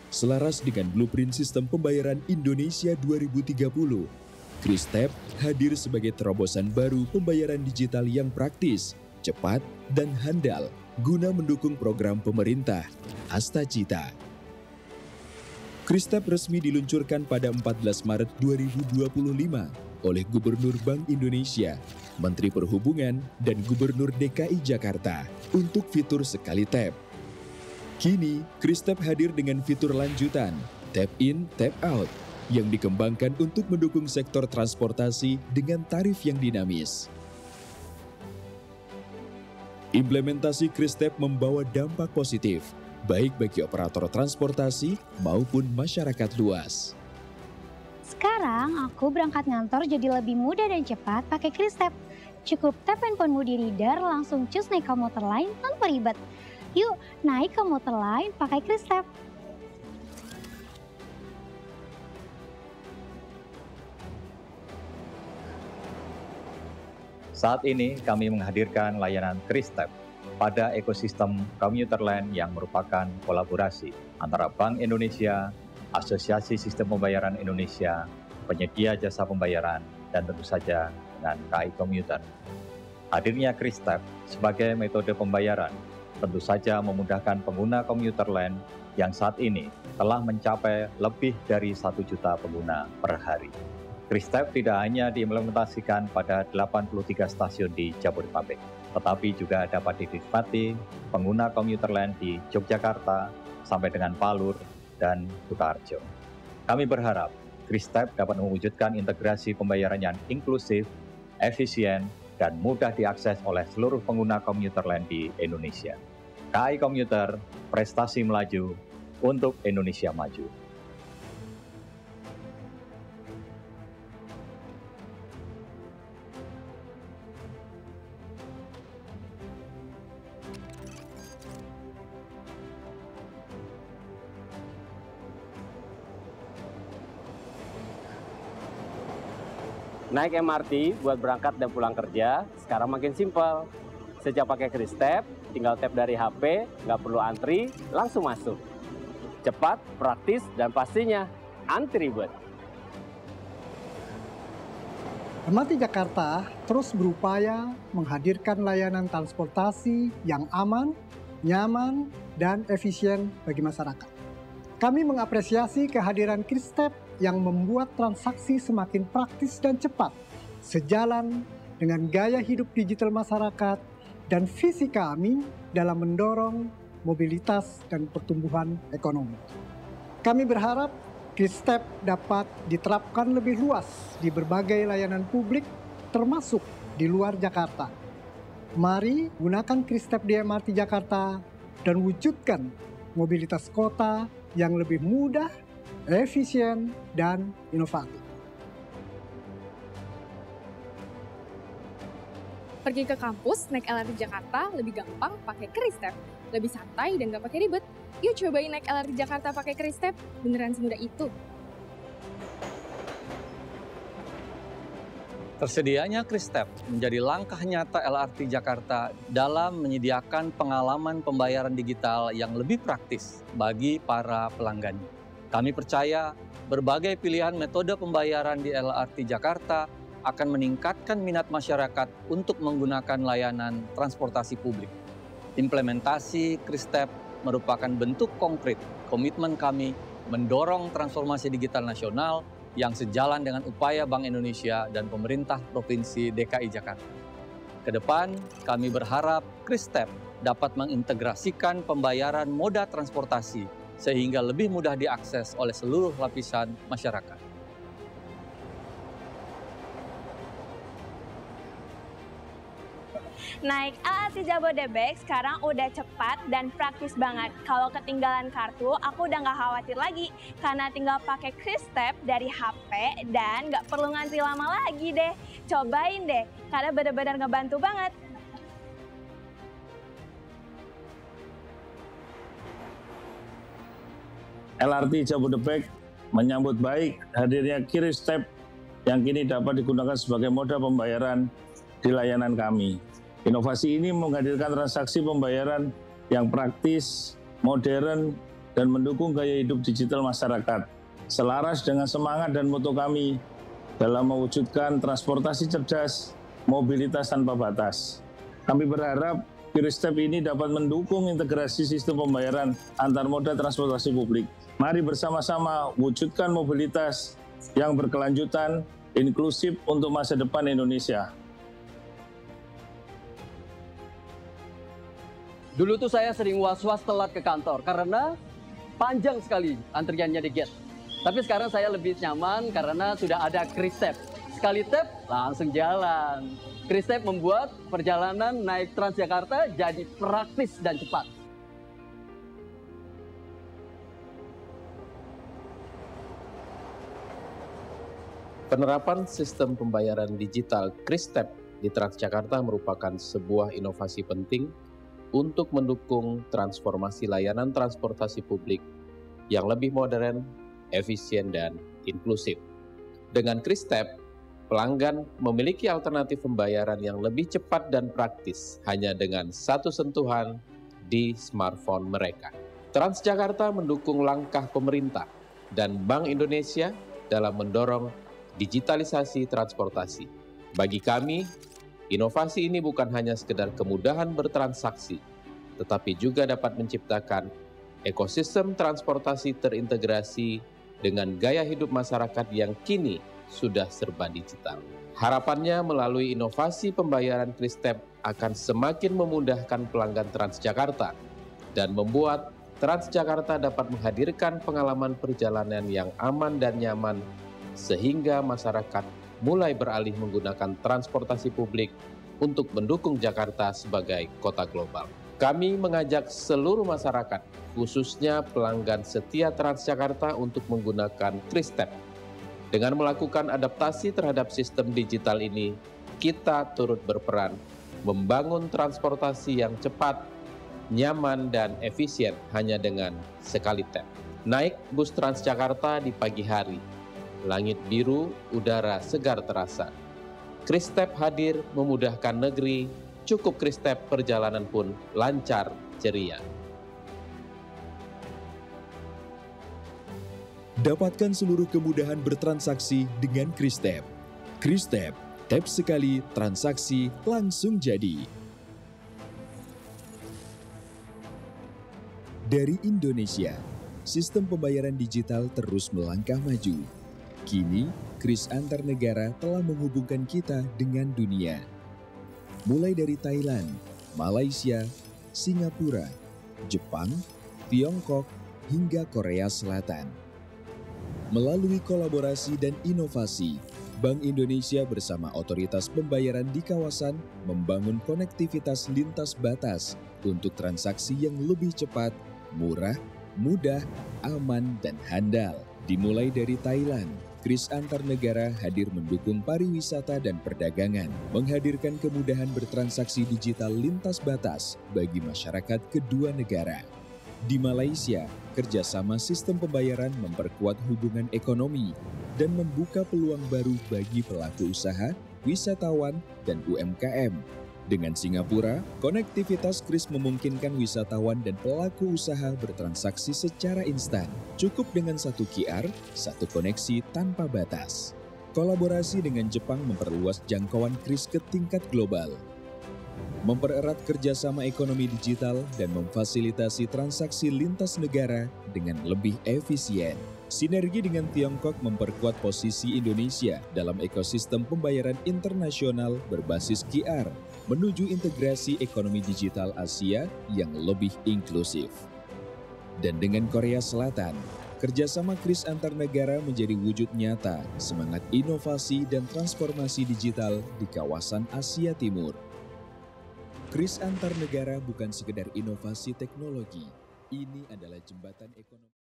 Selaras dengan blueprint sistem pembayaran Indonesia 2030, Kristep hadir sebagai terobosan baru pembayaran digital yang praktis, cepat, dan handal guna mendukung program pemerintah Hasta Cita. Kristep resmi diluncurkan pada 14 Maret 2025 oleh Gubernur Bank Indonesia, Menteri Perhubungan, dan Gubernur DKI Jakarta untuk fitur sekali tap. Kini, Kristep hadir dengan fitur lanjutan, Tap In, Tap Out, yang dikembangkan untuk mendukung sektor transportasi dengan tarif yang dinamis. Implementasi Kristep membawa dampak positif, baik bagi operator transportasi maupun masyarakat luas. Sekarang aku berangkat ngantor jadi lebih mudah dan cepat pakai Kristep. Cukup tap handphone di reader, langsung cus naik komuter lain tanpa ribet. Yuk, naik komuter lain pakai Kristep. Saat ini kami menghadirkan layanan Kristep pada ekosistem komuter lain yang merupakan kolaborasi antara Bank Indonesia, Asosiasi Sistem Pembayaran Indonesia, penyedia jasa pembayaran, dan tentu saja dengan KAI Komuter. Hadirnya Kristep sebagai metode pembayaran tentu saja memudahkan pengguna komuter lain yang saat ini telah mencapai lebih dari 1 juta pengguna per hari. Kristep tidak hanya diimplementasikan pada 83 stasiun di Jabodetabek, tetapi juga dapat dinikmati pengguna komuter lain di Yogyakarta sampai dengan Palur dan Kutarjo. Kami berharap Kristep dapat mewujudkan integrasi pembayaran yang inklusif, efisien, dan mudah diakses oleh seluruh pengguna komuter lain di Indonesia. KAI Komuter, prestasi melaju untuk Indonesia maju. Naik MRT buat berangkat dan pulang kerja sekarang makin simpel. Sejak pakai Kristep, tinggal tap dari HP, nggak perlu antri, langsung masuk. Cepat, praktis, dan pastinya anti ribet. MRT Jakarta terus berupaya menghadirkan layanan transportasi yang aman, nyaman, dan efisien bagi masyarakat. Kami mengapresiasi kehadiran Kristep yang membuat transaksi semakin praktis dan cepat, sejalan dengan gaya hidup digital masyarakat dan visi kami dalam mendorong mobilitas dan pertumbuhan ekonomi. Kami berharap Kristep dapat diterapkan lebih luas di berbagai layanan publik, termasuk di luar Jakarta. Mari gunakan Kristep di MRT Jakarta dan wujudkan mobilitas kota yang lebih mudah, efisien, dan inovatif. Pergi ke kampus naik LRT Jakarta lebih gampang pakai Kristep, lebih santai dan gak pakai ribet. Yuk cobain naik LRT Jakarta pakai Kristep, beneran semudah itu. Tersedianya Kristep menjadi langkah nyata LRT Jakarta dalam menyediakan pengalaman pembayaran digital yang lebih praktis bagi para pelanggannya. Kami percaya berbagai pilihan metode pembayaran di LRT Jakarta akan meningkatkan minat masyarakat untuk menggunakan layanan transportasi publik. Implementasi Kristep merupakan bentuk konkret komitmen kami mendorong transformasi digital nasional yang sejalan dengan upaya Bank Indonesia dan pemerintah Provinsi DKI Jakarta. Kedepan, kami berharap Kristep dapat mengintegrasikan pembayaran moda transportasi sehingga lebih mudah diakses oleh seluruh lapisan masyarakat. Naik LRT Jabodebek sekarang udah cepat dan praktis banget. Kalau ketinggalan kartu, aku udah nggak khawatir lagi karena tinggal pakai Kristep dari HP dan nggak perlu ngantri lama lagi deh. Cobain deh, karena benar-benar ngebantu banget. LRT Jabodebek menyambut baik hadirnya Kristep yang kini dapat digunakan sebagai moda pembayaran di layanan kami. Inovasi ini menghadirkan transaksi pembayaran yang praktis, modern, dan mendukung gaya hidup digital masyarakat. Selaras dengan semangat dan moto kami dalam mewujudkan transportasi cerdas, mobilitas tanpa batas. Kami berharap QRISTEP ini dapat mendukung integrasi sistem pembayaran antar moda transportasi publik. Mari bersama-sama wujudkan mobilitas yang berkelanjutan, inklusif untuk masa depan Indonesia. Dulu tuh saya sering was-was telat ke kantor karena panjang sekali antriannya di gate. Tapi sekarang saya lebih nyaman karena sudah ada QRISTEP. Sekali tap, langsung jalan. QRISTEP membuat perjalanan naik Transjakarta jadi praktis dan cepat. Penerapan sistem pembayaran digital QRISTEP di Transjakarta merupakan sebuah inovasi penting untuk mendukung transformasi layanan transportasi publik yang lebih modern, efisien, dan inklusif. Dengan QRISTEP, pelanggan memiliki alternatif pembayaran yang lebih cepat dan praktis hanya dengan satu sentuhan di smartphone mereka. Transjakarta mendukung langkah pemerintah dan Bank Indonesia dalam mendorong digitalisasi transportasi. Bagi kami, inovasi ini bukan hanya sekedar kemudahan bertransaksi, tetapi juga dapat menciptakan ekosistem transportasi terintegrasi dengan gaya hidup masyarakat yang kini sudah serba digital. Harapannya melalui inovasi pembayaran QRISTEP akan semakin memudahkan pelanggan Transjakarta dan membuat Transjakarta dapat menghadirkan pengalaman perjalanan yang aman dan nyaman sehingga masyarakat mulai beralih menggunakan transportasi publik untuk mendukung Jakarta sebagai kota global. Kami mengajak seluruh masyarakat, khususnya pelanggan setia Transjakarta untuk menggunakan QRISTEP. Dengan melakukan adaptasi terhadap sistem digital ini, kita turut berperan membangun transportasi yang cepat, nyaman, dan efisien hanya dengan sekali tap. Naik bus Transjakarta di pagi hari, langit biru, udara segar terasa. QRISTEP hadir memudahkan negeri, cukup QRISTEP perjalanan pun lancar, ceria. Dapatkan seluruh kemudahan bertransaksi dengan QRISTEP. QRISTEP, tap sekali, transaksi langsung jadi. Dari Indonesia, sistem pembayaran digital terus melangkah maju. Kini, QRIS antar negara telah menghubungkan kita dengan dunia. Mulai dari Thailand, Malaysia, Singapura, Jepang, Tiongkok, hingga Korea Selatan. Melalui kolaborasi dan inovasi, Bank Indonesia bersama otoritas pembayaran di kawasan membangun konektivitas lintas batas untuk transaksi yang lebih cepat, murah, mudah, aman, dan handal. Dimulai dari Thailand, QRIS antar negara hadir mendukung pariwisata dan perdagangan, menghadirkan kemudahan bertransaksi digital lintas batas bagi masyarakat kedua negara. Di Malaysia, kerjasama sistem pembayaran memperkuat hubungan ekonomi dan membuka peluang baru bagi pelaku usaha, wisatawan, dan UMKM. Dengan Singapura, konektivitas QRIS memungkinkan wisatawan dan pelaku usaha bertransaksi secara instan. Cukup dengan satu QR, satu koneksi tanpa batas. Kolaborasi dengan Jepang memperluas jangkauan QRIS ke tingkat global. Mempererat kerjasama ekonomi digital dan memfasilitasi transaksi lintas negara dengan lebih efisien. Sinergi dengan Tiongkok memperkuat posisi Indonesia dalam ekosistem pembayaran internasional berbasis QR, menuju integrasi ekonomi digital Asia yang lebih inklusif. Dan dengan Korea Selatan, kerjasama QRIS antar negara menjadi wujud nyata semangat inovasi dan transformasi digital di kawasan Asia Timur. QRIS antar negara bukan sekedar inovasi teknologi, ini adalah jembatan ekonomi.